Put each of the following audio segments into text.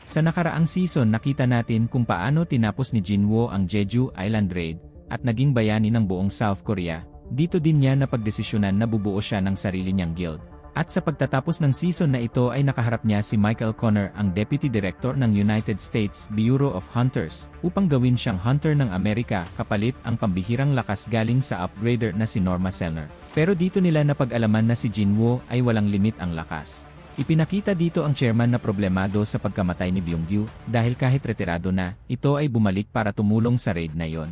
Sa nakaraang season nakita natin kung paano tinapos ni Jinwoo ang Jeju Island Raid at naging bayani ng buong South Korea. Dito din niya napagdesisyonan na bubuo siya ng sarili niyang guild. At sa pagtatapos ng season na ito ay nakaharap niya si Michael Connor, ang Deputy Director ng United States Bureau of Hunters, upang gawin siyang hunter ng Amerika kapalit ang pambihirang lakas galing sa upgrader na si Norma Selner. Pero dito nila napag-alaman na si Jinwoo ay walang limit ang lakas. Ipinakita dito ang chairman na problemado sa pagkamatay ni Byung-gyu dahil kahit retirado na, ito ay bumalik para tumulong sa raid na yon.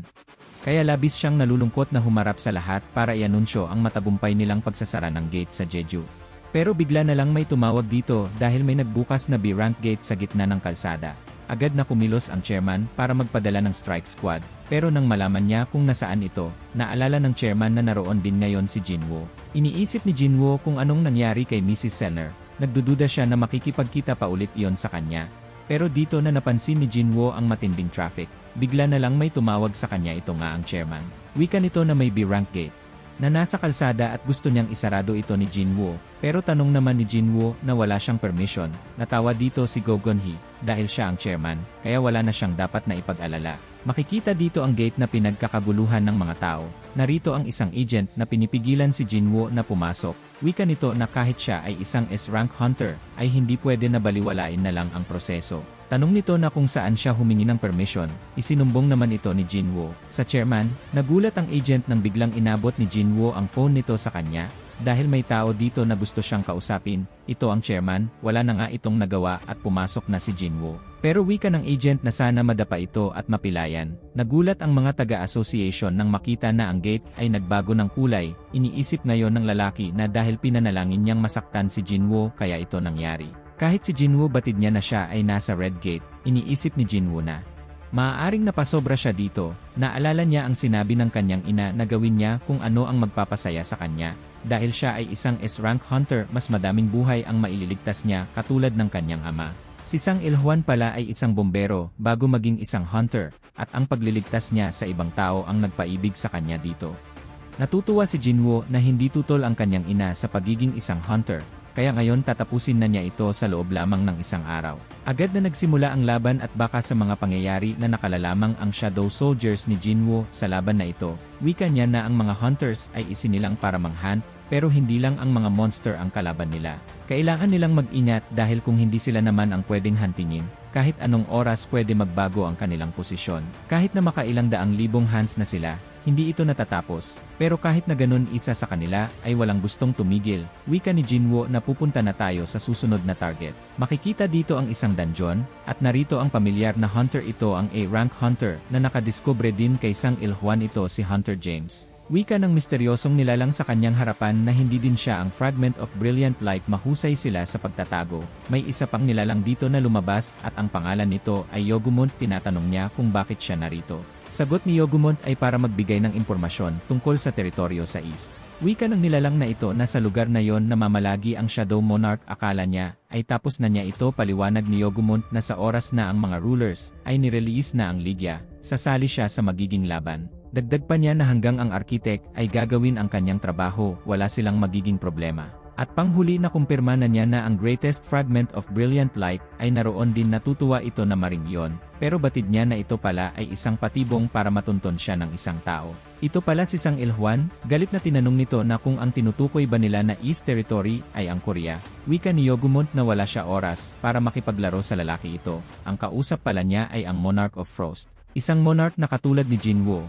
Kaya labis siyang nalulungkot na humarap sa lahat para ianunsyo ang matagumpay nilang pagsasara ng gate sa Jeju. Pero bigla na lang may tumawag dito dahil may nagbukas na B-rank gate sa gitna ng kalsada. Agad na kumilos ang chairman para magpadala ng strike squad, pero nang malaman niya kung nasaan ito, naalala ng chairman na naroon din ngayon si Jinwoo. Iniisip ni Jinwoo kung anong nangyari kay Mrs. Selner. Nagdududa siya na makikipagkita pa ulit iyon sa kanya. Pero dito na napansin ni Jinwoo ang matinding traffic. Bigla na lang may tumawag sa kanya, ito nga ang chairman. Wika nito na may B-rank gate na nasa kalsada at gusto niyang isarado ito ni Jinwoo. Pero tanong naman ni Jinwoo na wala siyang permission. Natawa dito si Go Gun-hee dahil siya ang chairman, kaya wala na siyang dapat na ipag-alala. Makikita dito ang gate na pinagkakaguluhan ng mga tao. Narito ang isang agent na pinipigilan si Jinwoo na pumasok. Wika nito na kahit siya ay isang S-rank hunter, ay hindi pwede na baliwalain na lang ang proseso. Tanong nito na kung saan siya humingi ng permission, isinumbong naman ito ni Jinwoo. Sa chairman, nagulat ang agent nang biglang inabot ni Jinwoo ang phone nito sa kanya. Dahil may tao dito na gusto siyang kausapin, ito ang chairman, wala na nga itong nagawa at pumasok na si Jinwoo. Pero wika ng agent na sana madapa ito at mapilayan. Nagulat ang mga taga-association nang makita na ang gate ay nagbago ng kulay. Iniisip ngayon ng lalaki na dahil pinanalangin niyang masaktan si Jinwoo kaya ito nangyari. Kahit si Jinwoo batid niya na siya ay nasa red gate, iniisip ni Jinwoo na maaaring napasobra siya dito. Naalala niya ang sinabi ng kanyang ina na gawin niya kung ano ang magpapasaya sa kanya. Dahil siya ay isang S-rank hunter, mas madaming buhay ang maililigtas niya katulad ng kanyang ama. Si Sang Il-hwan pala ay isang bombero bago maging isang hunter, at ang pagliligtas niya sa ibang tao ang nagpaibig sa kanya dito. Natutuwa si Jinwoo na hindi tutol ang kanyang ina sa pagiging isang hunter. Kaya ngayon tatapusin na niya ito sa loob lamang ng isang araw. Agad na nagsimula ang laban at baka sa mga pangyayari na nakalalamang ang Shadow Soldiers ni Jinwoo sa laban na ito. Wika niya na ang mga hunters ay isinilang para manghunt, pero hindi lang ang mga monster ang kalaban nila. Kailangan nilang mag-ingat dahil kung hindi sila naman ang pwedeng huntingin, kahit anong oras pwede magbago ang kanilang posisyon. Kahit na makailang daang libong hunts na sila, hindi ito natatapos. Pero kahit na ganun isa sa kanila ay walang gustong tumigil. Wika ni Jinwoo na pupunta na tayo sa susunod na target. Makikita dito ang isang dungeon, at narito ang pamilyar na hunter, ito ang A-rank hunter na nakadiskubre din kay Sang Il-hwan, ito si Hunter James. Wika ng misteryosong nilalang sa kanyang harapan na hindi din siya ang Fragment of Brilliant Light, mahusay sila sa pagtatago. May isa pang nilalang dito na lumabas at ang pangalan nito ay Yogumont. Tinatanong niya kung bakit siya narito. Sagot ni Yogumont ay para magbigay ng impormasyon tungkol sa teritoryo sa East. Wika ng nilalang na ito na sa lugar na yon namamalagi ang Shadow Monarch. Akala niya ay tapos na niya ito. Paliwanag ni Yogumont na sa oras na ang mga rulers ay nirelease na ang Ligya, sasali siya sa magiging laban. Dagdag pa niya na hanggang ang architect ay gagawin ang kanyang trabaho, wala silang magiging problema. At panghuli na kumpirma na niya na ang greatest fragment of brilliant light ay naroon din. Natutuwa ito na maring yon, pero batid niya na ito pala ay isang patibong para matunton siya ng isang tao. Ito pala si Sang Il-hwan. Galit na tinanong nito na kung ang tinutukoy ba nila na East Territory ay ang Korea. Wika ni Yogumont na wala siya oras para makipaglaro sa lalaki ito. Ang kausap pala niya ay ang Monarch of Frost, isang monarch na katulad ni Jinwoo.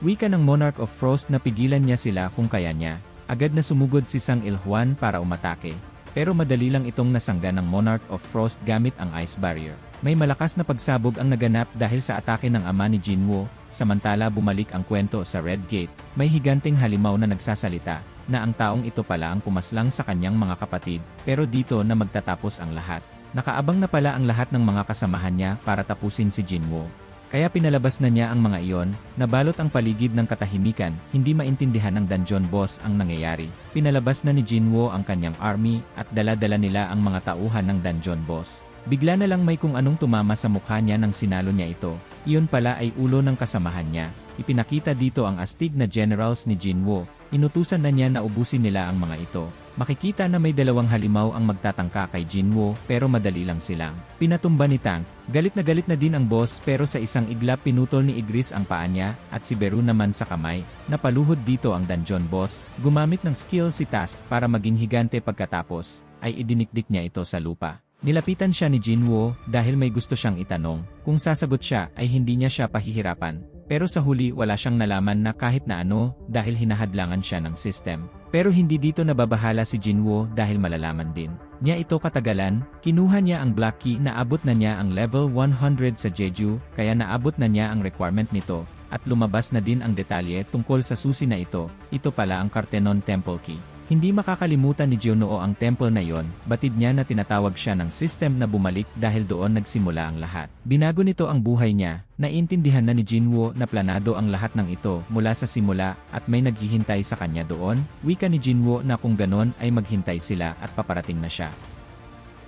Wika ng Monarch of Frost na pigilan niya sila kung kaya niya. Agad na sumugod si Sang Il-hwan para umatake. Pero madali lang itong nasangga ng Monarch of Frost gamit ang Ice Barrier. May malakas na pagsabog ang naganap dahil sa atake ng ama ni Jinwoo. Samantala bumalik ang kwento sa Red Gate. May higanting halimaw na nagsasalita na ang taong ito pala ang pumaslang sa kanyang mga kapatid. Pero dito na magtatapos ang lahat. Nakaabang na pala ang lahat ng mga kasamahan niya para tapusin si Jinwoo. Kaya pinalabas na niya ang mga iyon, nabalot ang paligid ng katahimikan, hindi maintindihan ng dungeon boss ang nangyayari. Pinalabas na ni Jinwoo ang kanyang army at dala-dala nila ang mga tauhan ng dungeon boss. Bigla na lang may kung anong tumama sa mukha niya nang sinalo niya ito. Iyon pala ay ulo ng kasamahan niya. Ipinakita dito ang astig na generals ni Jinwoo, Inutusan na niya na ubusin nila ang mga ito. Makikita na may dalawang halimaw ang magtatangka kay Jinwoo pero madali lang silang pinatumba ni Tank. Galit na din ang boss pero sa isang iglap pinutol ni Igris ang paa niya at si Beru naman sa kamay. Napaluhod dito ang dungeon boss. Gumamit ng skill si Task para maging higante pagkatapos ay idinikdik niya ito sa lupa. Nilapitan siya ni Jinwoo dahil may gusto siyang itanong. Kung sasagot siya ay hindi niya siya pahihirapan. Pero sa huli wala siyang nalaman na kahit na ano dahil hinahadlangan siya ng system. Pero hindi dito nababahala si Jinwoo dahil malalaman din niya ito katagalan. Kinuha niya ang Black Key na abot na niya ang level 100 sa Jeju kaya naabot na niya ang requirement nito at lumabas na din ang detalye tungkol sa susi na ito. Ito pala ang Kartenon Temple Key. Hindi makakalimutan ni Jeonnoo ang temple na yon, batid niya na tinatawag siya ng system na bumalik dahil doon nagsimula ang lahat. Binago nito ang buhay niya, naiintindihan na ni Jinwoo na planado ang lahat ng ito mula sa simula at may naghihintay sa kanya doon. Wika ni Jinwoo na kung ganon ay maghintay sila at paparating na siya.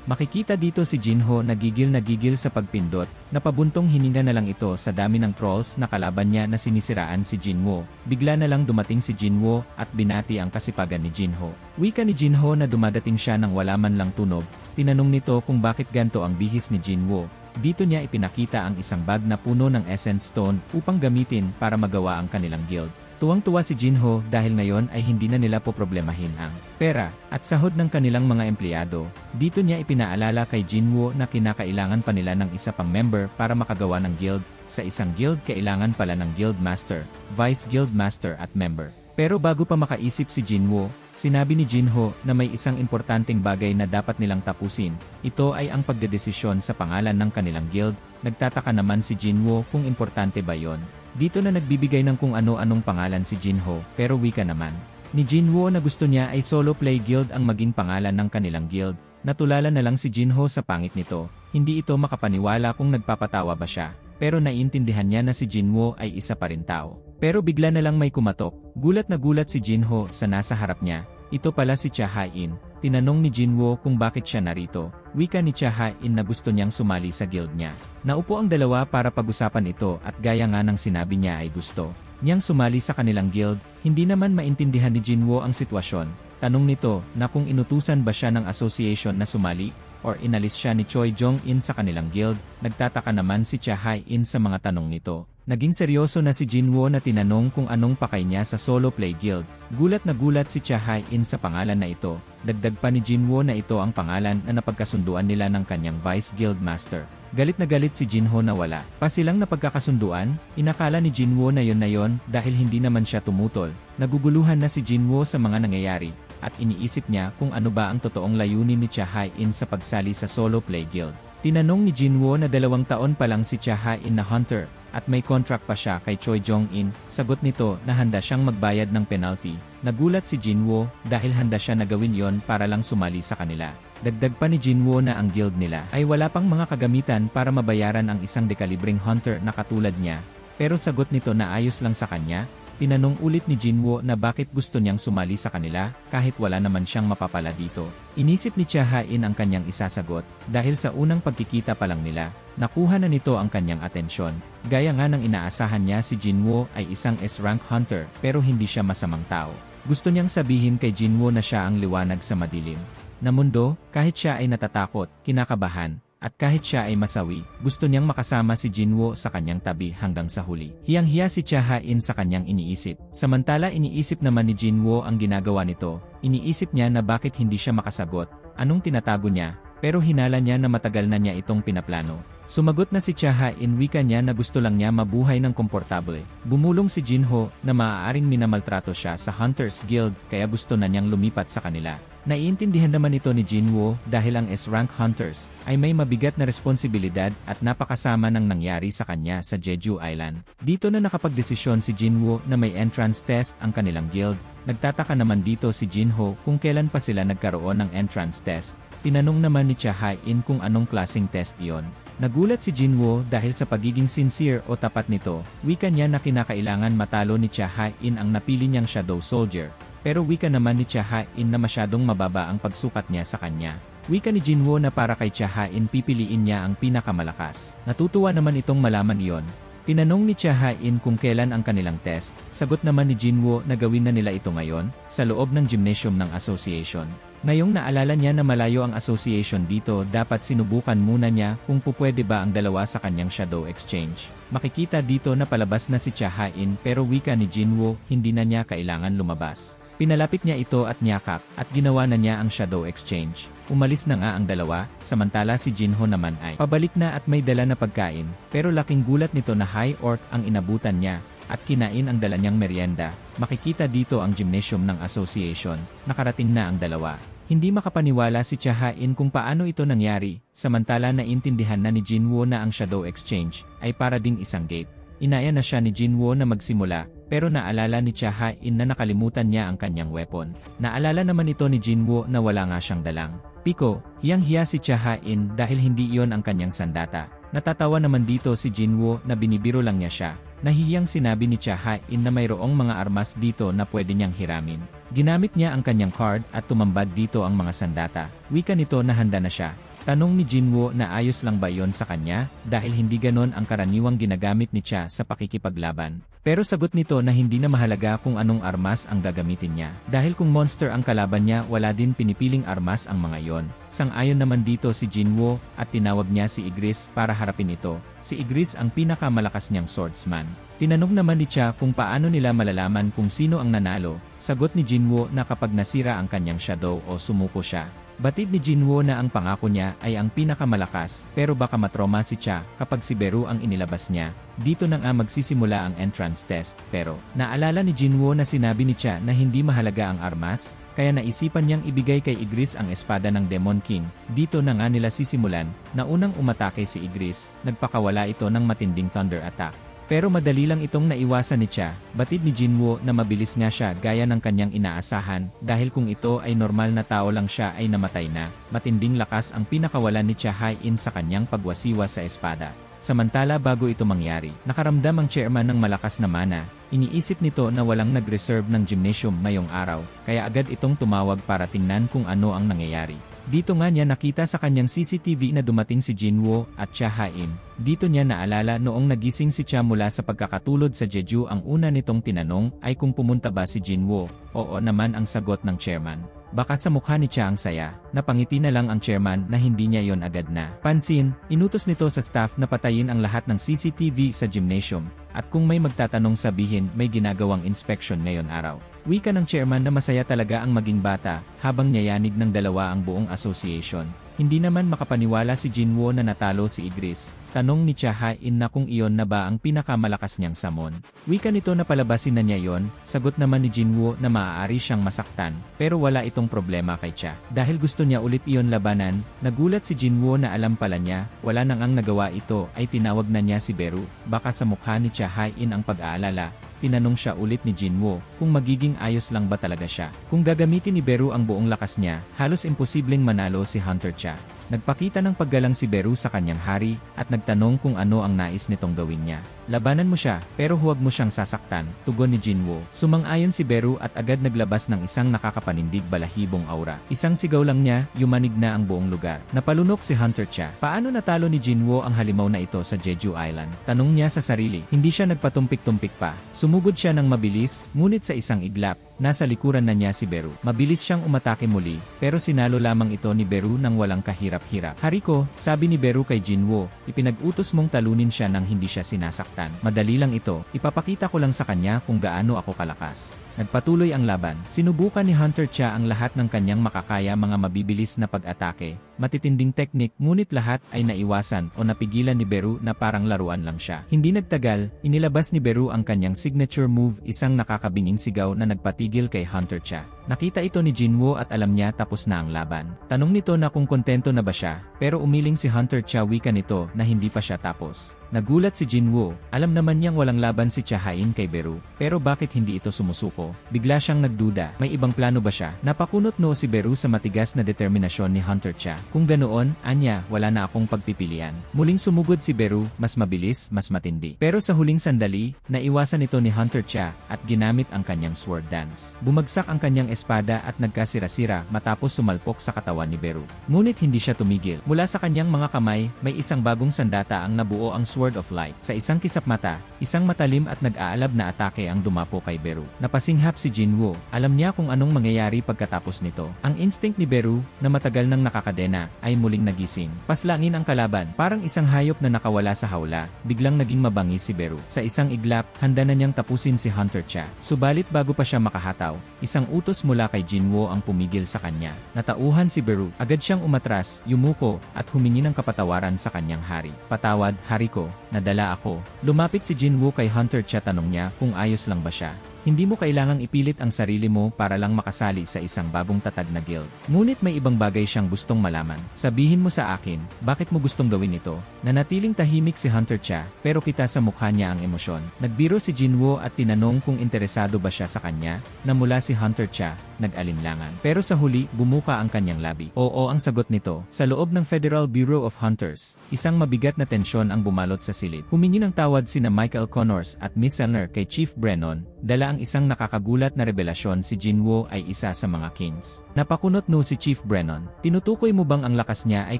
Makikita dito si Jinho na gigil sa pagpindot, napabuntong hininga na lang ito sa dami ng trolls na kalaban niya na sinisiraan si Jinwoo. Bigla na lang dumating si Jinwoo at binati ang kasipagan ni Jinho. Wika ni Jinho na dumadating siya nang wala man lang tunog, tinanong nito kung bakit ganto ang bihis ni Jinwoo. Dito niya ipinakita ang isang bag na puno ng essence stone upang gamitin para magawa ang kanilang guild. Tuwang-tuwa si Jinho dahil ngayon ay hindi na nila poproblemahin ang pera at sahod ng kanilang mga empleyado. Dito niya ipinaalala kay Jinwoo na kinakailangan pa nila ng isa pang member para makagawa ng guild. Sa isang guild kailangan pala ng guild master, vice guild master at member. Pero bago pa makaisip si Jinwoo, sinabi ni Jinho na may isang importanteng bagay na dapat nilang tapusin. Ito ay ang pagdedesisyon sa pangalan ng kanilang guild. Nagtataka naman si Jinwoo kung importante ba yon. Dito na nagbibigay ng kung ano-anong pangalan si Jinho, pero wika naman ni Jinwoo na gusto niya ay solo play guild ang maging pangalan ng kanilang guild. Natulala na lang si Jinho sa pangit nito. Hindi ito makapaniwala kung nagpapatawa ba siya, pero naiintindihan niya na si Jinwoo ay isa pa rin tao. Pero bigla na lang may kumatok. Gulat na gulat si Jinho sa nasa harap niya. Ito pala si Cha Ha-in. Tinanong ni Jinwoo kung bakit siya narito. Wika ni Cha Ha-in na gusto niyang sumali sa guild niya. Naupo ang dalawa para pag-usapan ito at gaya nga ng sinabi niya ay gusto niyang sumali sa kanilang guild. Hindi naman maintindihan ni Jinwoo ang sitwasyon. Tanong nito na kung inutusan ba siya ng association na sumali or inalis siya ni Choi Jong-in sa kanilang guild. Nagtataka naman si Cha Ha-in sa mga tanong nito. Naging seryoso na si Jinwoo na tinanong kung anong pakay niya sa solo play guild. Gulat na gulat si Cha Ha-in sa pangalan na ito. Dagdag pa ni Jinwoo na ito ang pangalan na napagkasunduan nila ng kanyang vice guild master. Galit na galit si Jinho na wala pa silang napagkakasunduan. Inakala ni Jinwoo na yon dahil hindi naman siya tumutol. Naguguluhan na si Jinwoo sa mga nangyayari at iniisip niya kung ano ba ang totoong layunin ni Cha Ha-in sa pagsali sa solo play guild. Tinanong ni Jinwoo na 2 taon pa lang si Cha Ha-in na hunter at may contract pa siya kay Choi Jong-in. Sagot nito na handa siyang magbayad ng penalty. Nagulat si Jinwoo dahil handa siya na gawin yon para lang sumali sa kanila. Dagdag pa ni Jinwoo na ang guild nila ay wala pang mga kagamitan para mabayaran ang isang dekalibreng hunter na katulad niya. Pero sagot nito na ayos lang sa kanya. Tinanong ulit ni Jinwoo na bakit gusto niyang sumali sa kanila kahit wala naman siyang mapapala dito. Inisip ni Cha Ha-in ang kanyang isasagot dahil sa unang pagkikita pa lang nila, nakuha na nito ang kanyang atensyon. Gaya nga ng inaasahan niya si Jinwoo ay isang S-rank hunter pero hindi siya masamang tao. Gusto niyang sabihin kay Jinwoo na siya ang liwanag sa madilim na mundo kahit siya ay natatakot, kinakabahan, at kahit siya ay masawi, gusto niyang makasama si Jinwoo sa kanyang tabi hanggang sa huli. Hiyang-hiya si Cha Ha-in sa kanyang iniisip. Samantala iniisip naman ni Jinwoo ang ginagawa nito. Iniisip niya na bakit hindi siya makasagot, anong tinatago niya, pero hinala niya na matagal na niya itong pinaplano. Sumagot na si Cha Ha-in, wika niya na gusto lang niya mabuhay ng komportable. Bumulong si Jinho na maaaring minamaltrato siya sa Hunters Guild kaya gusto na niyang lumipat sa kanila. Naiintindihan naman ito ni Jinwoo dahil ang S-rank hunters ay may mabigat na responsibilidad at napakasama ng nangyari sa kanya sa Jeju Island. Dito na nakapagdesisyon si Jinwoo na may entrance test ang kanilang guild. Nagtataka naman dito si Jinho kung kailan pa sila nagkaroon ng entrance test. Tinanong naman ni Cha Ha-in kung anong klaseng test iyon. Nagulat si Jinwoo dahil sa pagiging sincere o tapat nito. Wika niya na kinakailangan matalo ni Cha Ha-in ang napili niyang Shadow Soldier. Pero wika naman ni Cha Ha-in na masyadong mababa ang pagsukat niya sa kanya. Wika ni Jinwoo na para kay Cha Ha-in pipiliin niya ang pinakamalakas. Natutuwa naman itong malaman iyon. Tinanong ni Cha Ha-in kung kailan ang kanilang test, sagot naman ni Jinwoo na gawin na nila ito ngayon, sa loob ng gymnasium ng association. Ngayong naalala niya na malayo ang association dito, dapat sinubukan muna niya kung pupwede ba ang dalawa sa kanyang shadow exchange. Makikita dito na palabas na si Cha Ha-in pero wika ni Jinwoo, hindi na niya kailangan lumabas. Pinalapit niya ito at niyakap, at ginawa na niya ang shadow exchange. Umalis na nga ang dalawa, samantala si Jinho naman ay pabalik na at may dala na pagkain, pero laking gulat nito na high orc ang inabutan niya, at kinain ang dala niyang merienda. Makikita dito ang gymnasium ng association, nakarating na ang dalawa. Hindi makapaniwala si Cha Ha-in kung paano ito nangyari, samantala naintindihan na ni Jinwoo na ang shadow exchange ay para ding isang gate. Inaya na siya ni Jinwoo na magsimula, pero naalala ni Cha Ha-in na nakalimutan niya ang kanyang weapon. Naalala naman ito ni Jinwoo na wala nga siyang dalang piko. Hiyang-hiya si Cha Ha-in dahil hindi iyon ang kanyang sandata. Natatawa naman dito si Jinwoo na binibiro lang niya siya. Nahihiyang sinabi ni Cha Ha-in na mayroong mga armas dito na pwede niyang hiramin. Ginamit niya ang kanyang card at tumambad dito ang mga sandata. Wika nito na handa na siya. Tanong ni Jinwoo na ayos lang ba iyon sa kanya dahil hindi ganon ang karaniwang ginagamit ni Cha sa pakikipaglaban. Pero sagot nito na hindi na mahalaga kung anong armas ang gagamitin niya. Dahil kung monster ang kalaban niya, wala din pinipiling armas ang mga iyon. Sang-ayon naman dito si Jinwoo at tinawag niya si Igris para harapin ito. Si Igris ang pinakamalakas niyang swordsman. Tinanong naman ni Cha kung paano nila malalaman kung sino ang nanalo. Sagot ni Jinwoo na kapag nasira ang kanyang shadow o sumuko siya. Batid ni Jinwoo na ang pangako niya ay ang pinakamalakas, pero baka matroma si Cha kapag si Beru ang inilabas niya. Dito na nga magsisimula ang entrance test, pero naalala ni Jinwoo na sinabi ni Cha na hindi mahalaga ang armas, kaya naisipan niyang ibigay kay Igris ang espada ng Demon King. Dito na nga nila sisimulan, na unang umatake si Igris, nagpakawala ito ng matinding thunder attack. Pero madali lang itong naiwasan ni Cha. Batid ni Jinwoo na mabilis nga siya gaya ng kanyang inaasahan, dahil kung ito ay normal na tao lang siya ay namatay na. Matinding lakas ang pinakawalan ni Cha Ha-in sa kanyang pagwasiwa sa espada. Samantala bago ito mangyari, nakaramdam ang chairman ng malakas na mana. Iniisip nito na walang nag-reserve ng gymnasium ngayong araw, kaya agad itong tumawag para tingnan kung ano ang nangyayari. Dito nga niya nakita sa kanyang CCTV na dumating si Jinwoo at Cha Ha-in. Dito niya naalala noong nagising si Cha mula sa pagkakatulog sa Jeju, ang una nitong tinanong ay kung pumunta ba si Jinwoo. Oo naman ang sagot ng chairman. Baka sa mukha ni Cha ang saya, napangiti na lang ang chairman na hindi niya yon agad na pansin. Inutos nito sa staff na patayin ang lahat ng CCTV sa gymnasium, at kung may magtatanong sabihin may ginagawang inspection ngayon araw. Wika ng chairman na masaya talaga ang maging bata habang niyayanig ng dalawa ang buong association. Hindi naman makapaniwala si Jinwoo na natalo si Igris. Tanong ni Cha Ha-in na kung iyon na ba ang pinakamalakas niyang samon. Wika nito na palabasin na niya yon. Sagot naman ni Jinwoo na maaari siyang masaktan, pero wala itong problema kay Cha. Dahil gusto niya ulit iyon labanan, nagulat si Jinwoo na alam pala niya, wala nang ang nagawa ito ay tinawag na niya si Beru. Baka sa mukha ni Cha Ha-in ang pag-aalala. Tinanong siya ulit ni Jinwoo kung magiging ayos lang ba talaga siya. Kung gagamitin ni Beru ang buong lakas niya, halos imposibleng manalo si Hunter Cha. Nagpakita ng paggalang si Beru sa kanyang hari at nagtanong kung ano ang nais nitong gawin niya. Labanan mo siya, pero huwag mo siyang sasaktan, tugon ni Jinwoo. Sumang-ayon si Beru at agad naglabas ng isang nakakapanindig balahibong aura. Isang sigaw lang niya, yumanig na ang buong lugar. Napalunok si Hunter Cha. Paano natalo ni Jinwoo ang halimaw na ito sa Jeju Island? Tanong niya sa sarili. Hindi siya nagpatumpik-tumpik pa. Sumugod siya ng mabilis, ngunit sa isang iglap, nasa likuran na niya si Beru. Mabilis siyang umatake muli, pero sinalo lamang ito ni Beru nang walang kahirap-hirap. Hariko, sabi ni Beru kay Jinwoo, ipinag-utos mong talunin siya nang hindi siya sinasaktan. Madali lang ito, ipapakita ko lang sa kanya kung gaano ako kalakas. Nagpatuloy ang laban. Sinubukan ni Hunter Cha ang lahat ng kanyang makakaya mga mabibilis na pag-atake. Matitinding teknik, ngunit lahat ay naiwasan o napigilan ni Beru na parang laruan lang siya. Hindi nagtagal, inilabas ni Beru ang kanyang signature move, isang nakakabinging sigaw na nagpatigil kay Hunter Cha. Nakita ito ni Jinwoo at alam niya tapos na ang laban. Tanong nito na kung kontento na ba siya, pero umiling si Hunter Cha. Wika nito na hindi pa siya tapos. Nagulat si Jinwoo, alam naman niyang walang laban si Cha Ha-in kay Beru, pero bakit hindi ito sumusuko? Bigla siyang nagduda, may ibang plano ba siya? Napakunot noo si Beru sa matigas na determinasyon ni Hunter Cha. Kung ganoon, anya, wala na akong pagpipilian. Muling sumugod si Beru, mas mabilis, mas matindi. Pero sa huling sandali, naiwasan ito ni Hunter Cha at ginamit ang kanyang sword dance. Bumagsak ang kanyang espada at nagkasira-sira matapos sumalpok sa katawan ni Beru. Ngunit hindi siya tumigil. Mula sa kanyang mga kamay, may isang bagong sandata ang nabuo ang Sword of Light. Sa isang kisap mata, isang matalim at nag-aalab na atake ang dumapo kay Beru. Napasinghap si Jinwoo. Alam niya kung anong mangyayari pagkatapos nito. Ang instinct ni Beru, na matagal nang nakakadena, ay muling nagising. Paslangin ang kalaban. Parang isang hayop na nakawala sa hawla, biglang naging mabangis si Beru. Sa isang iglap, handa na niyang tapusin si Hunter Cha. Subalit bago pa siya makahataw, isang utos mula kay Jinwoo ang pumigil sa kanya. Natauhan si Beru, agad siyang umatras, yumuko, at humingi ng kapatawaran sa kanyang hari. Patawad, hari ko, nadala ako. Lumapit si Jinwoo kay Hunter Cha, tanong niya kung ayos lang ba siya. Hindi mo kailangang ipilit ang sarili mo para lang makasali sa isang bagong tatag na guild. Ngunit may ibang bagay siyang gustong malaman. Sabihin mo sa akin, bakit mo gustong gawin ito? Nanatiling tahimik si Hunter Cha, pero kita sa mukha niya ang emosyon. Nagbiro si Jinwoo at tinanong kung interesado ba siya sa kanya, na mula si Hunter Cha, nag-alinlangan. Pero sa huli, bumuka ang kanyang labi. Oo ang sagot nito. Sa loob ng Federal Bureau of Hunters, isang mabigat na tensyon ang bumalot sa silid. Humingi ng tawad sina Michael Connors at Miss Selner kay Chief Brennan, dala ang isang nakakagulat na revelasyon si Jinwoo ay isa sa mga kings. Napakunot no si Chief Brennan. Tinutukoy mo bang ang lakas niya ay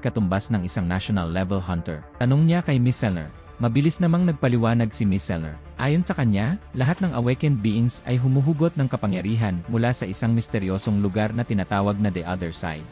katumbas ng isang national level hunter? Tanong niya kay Miss Selner. Mabilis namang nagpaliwanag si Miss Selner. Ayon sa kanya, lahat ng awakened beings ay humuhugot ng kapangyarihan mula sa isang misteryosong lugar na tinatawag na The Other Side.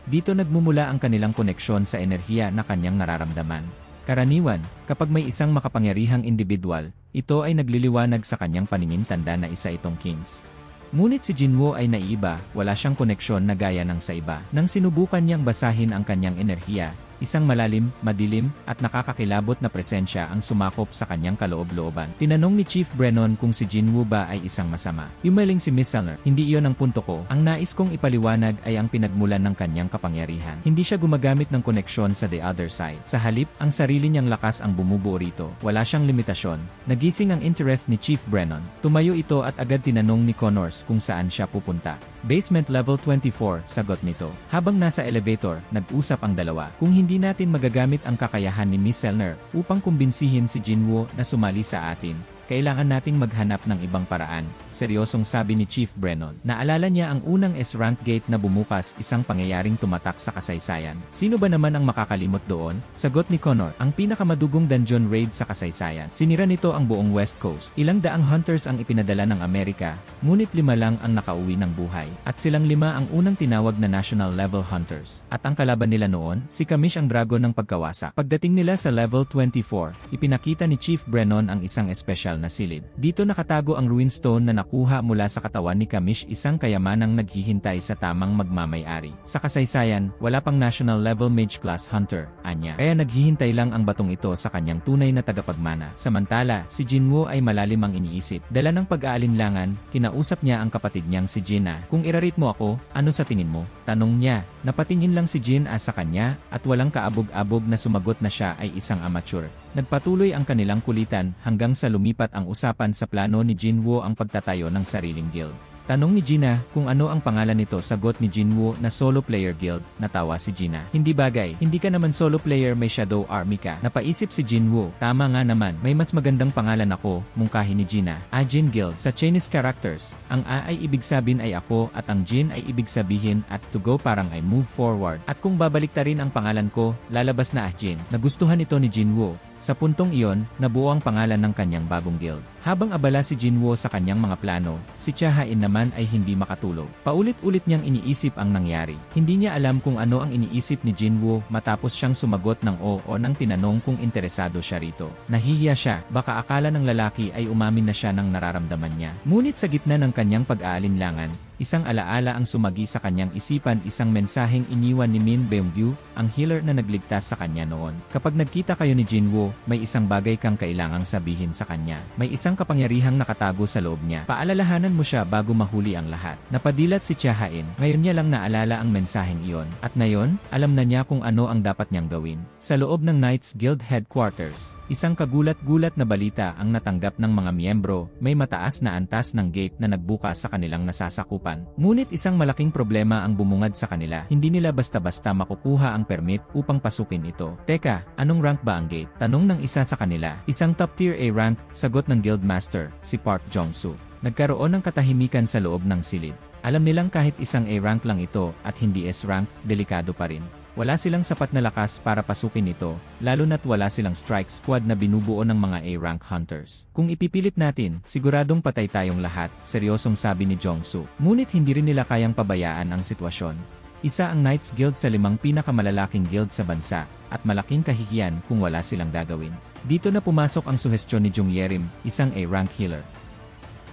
Dito nagmumula ang kanilang koneksyon sa enerhiya na kanyang nararamdaman. Karaniwan, kapag may isang makapangyarihang individual, ito ay nagliliwanag sa kanyang paningin tanda na isa itong kings. Ngunit si Jinwoo ay naiiba, wala siyang koneksyon na gaya ng sa iba. Nang sinubukan niyang basahin ang kanyang enerhiya, isang malalim, madilim, at nakakakilabot na presensya ang sumakop sa kanyang kaloob-looban. Tinanong ni Chief Brennan kung si Jinwoo ba ay isang masama. Yumaling si Miss Selner. Hindi iyon ang punto ko. Ang nais kong ipaliwanag ay ang pinagmulan ng kanyang kapangyarihan. Hindi siya gumagamit ng koneksyon sa The Other Side. Sa halip, ang sarili niyang lakas ang bumubuo rito. Wala siyang limitasyon. Nagising ang interest ni Chief Brennan. Tumayo ito at agad tinanong ni Connors kung saan siya pupunta. Basement level 24, sagot nito. Habang nasa elevator, nag-usap ang dalawa. Kung hindi natin magagamit ang kakayahan ni Miss Selner upang kumbinsihin si Jinwoo na sumali sa atin, kailangan nating maghanap ng ibang paraan, seryosong sabi ni Chief Brennan. Naalala niya ang unang S-rank gate na bumukas, isang pangyayaring tumatak sa kasaysayan. Sino ba naman ang makakalimot doon? Sagot ni Connor, ang pinakamadugong dungeon raid sa kasaysayan. Sinira nito ang buong West Coast. Ilang daang hunters ang ipinadala ng Amerika, ngunit 5 lang ang nakauwi ng buhay. At silang 5 ang unang tinawag na national level hunters. At ang kalaban nila noon, si Kamish ang dragon ng pagkawasa. Pagdating nila sa level 24, ipinakita ni Chief Brennan ang isang espesyal na silid. Dito nakatago ang ruin stone na nakuha mula sa katawan ni Kamish, isang kayamanang naghihintay sa tamang magmamay-ari. Sa kasaysayan, wala pang national level mage class hunter, anya. Kaya naghihintay lang ang batong ito sa kanyang tunay na tagapagmana. Samantala, si Jinwoo ay malalim ang iniisip. Dala ng pag-aalinlangan, kinausap niya ang kapatid niyang si Jina. Kung irarit mo ako, ano sa tingin mo? Tanong niya. Napatingin lang si Jin sa kanya, at walang kaabog-abog na sumagot na siya ay isang amateur. Nagpatuloy ang kanilang kulitan hanggang sa lumipat ang usapan sa plano ni Jinwoo ang pagtatayo ng sariling guild. Tanong ni Gina kung ano ang pangalan nito, sagot ni Jinwoo na solo player guild. Natawa si Gina. Hindi bagay, hindi ka naman solo player, may shadow army ka. Napaisip si Jinwoo. Tama nga naman, may mas magandang pangalan ako, mungkahi ni Gina. Jin Guild. Sa Chinese characters, ang A ay ibig sabihin ay ako at ang Jin ay ibig sabihin at to go parang ay move forward. At kung babaliktarin ang pangalan ko, lalabas na Jin. Nagustuhan ito ni Jinwoo. Sa puntong iyon, nabuo ang pangalan ng kanyang bagong guild. Habang abala si Jinwoo sa kanyang mga plano, si Cha-hain naman ay hindi makatulog. Paulit-ulit niyang iniisip ang nangyari. Hindi niya alam kung ano ang iniisip ni Jinwoo matapos siyang sumagot ng oo nang tinanong kung interesado siya rito. Nahihiya siya, baka akala ng lalaki ay umamin na siya ng nararamdaman niya. Ngunit sa gitna ng kanyang pag-aalinlangan, isang alaala ang sumagi sa kanyang isipan, isang mensaheng iniwan ni Min Beongyu, ang healer na nagligtas sa kanya noon. Kapag nagkita kayo ni Jinwoo, may isang bagay kang kailangang sabihin sa kanya. May isang kapangyarihang nakatago sa loob niya. Paalalahanan mo siya bago mahuli ang lahat. Napadilat si Cha-hain. Ngayon niya lang naalala ang mensaheng iyon. At ngayon, alam na niya kung ano ang dapat niyang gawin. Sa loob ng Knights Guild Headquarters, isang kagulat-gulat na balita ang natanggap ng mga miyembro. May mataas na antas ng gate na nagbukas sa kanilang nasasakupan. Ngunit isang malaking problema ang bumungad sa kanila. Hindi nila basta-basta makukuha ang permit upang pasukin ito. Teka, anong rank ba ang gate? Tanong ng isa sa kanila. Isang top tier A rank, sagot ng guildmaster, si Park Jong-soo. Nagkaroon ng katahimikan sa loob ng silid. Alam nilang kahit isang A-rank lang ito at hindi S-rank, delikado pa rin. Wala silang sapat na lakas para pasukin ito, lalo na't wala silang strike squad na binubuo ng mga A-rank hunters. Kung ipipilit natin, siguradong patay tayong lahat, seryosong sabi ni Jong-soo. Ngunit hindi rin nila kayang pabayaan ang sitwasyon. Isa ang Knights Guild sa 5 pinakamalalaking guild sa bansa, at malaking kahihiyan kung wala silang gagawin. Dito na pumasok ang suhestyon ni Jung Yerim, isang A-rank healer.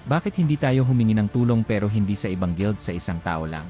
Bakit hindi tayo humingi ng tulong pero hindi sa ibang guild sa isang tao lang?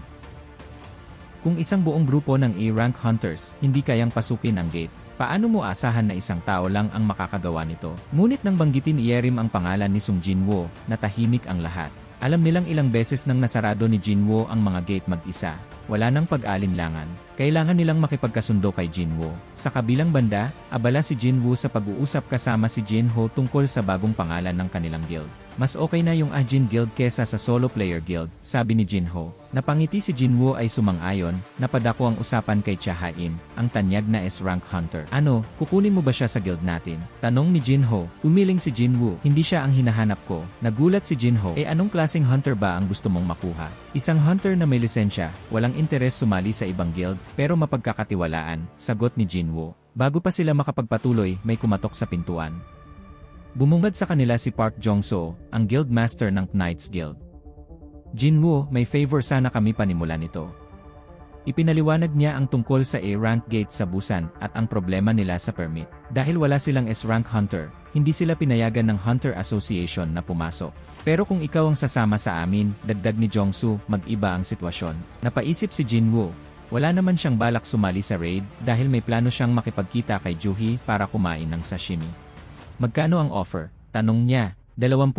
Kung isang buong grupo ng A-rank hunters hindi kayang pasukin ang gate, paano mo asahan na isang tao lang ang makakagawa nito? Ngunit nang banggitin ni Yerim ang pangalan ni Sung Jinwoo, natahimik ang lahat. Alam nilang ilang beses nang nasarado ni Jinwoo ang mga gate mag-isa. Wala nang pag-alinlangan. Kailangan nilang makipagkasundo kay Jinwoo. Sa kabilang banda, abala si Jinwoo sa pag-uusap kasama si Jinho tungkol sa bagong pangalan ng kanilang guild. Mas okay na yung Ajin Guild kesa sa Solo Player Guild, sabi ni Jinho. Napangiti si Jinwoo ay sumang-ayon, napadako ang usapan kay Cha Ha-in, ang tanyag na S-rank hunter. Ano, kukunin mo ba siya sa guild natin? Tanong ni Jinho. Umiling si Jinwoo, hindi siya ang hinahanap ko. Nagulat si Jinho, anong klaseng hunter ba ang gusto mong makuha? Isang hunter na may lisensya, walang interes sumali sa ibang guild, pero mapagkakatiwalaan, sagot ni Jinwoo. Bago pa sila makapagpatuloy, may kumatok sa pintuan. Bumungad sa kanila si Park Jong-soo, ang guild master ng Knights Guild. Jinwoo, may favor sana kami panimulan nito. Ipinaliwanag niya ang tungkol sa A-rank gate sa Busan at ang problema nila sa permit. Dahil wala silang S-rank hunter, hindi sila pinayagan ng Hunter Association na pumasok. Pero kung ikaw ang sasama sa amin, dagdag ni Jong-soo, mag-iba ang sitwasyon. Napaisip si Jinwoo. Wala naman siyang balak sumali sa raid dahil may plano siyang makipagkita kay Juhi para kumain ng sashimi. Magkano ang offer? Tanong niya. 20%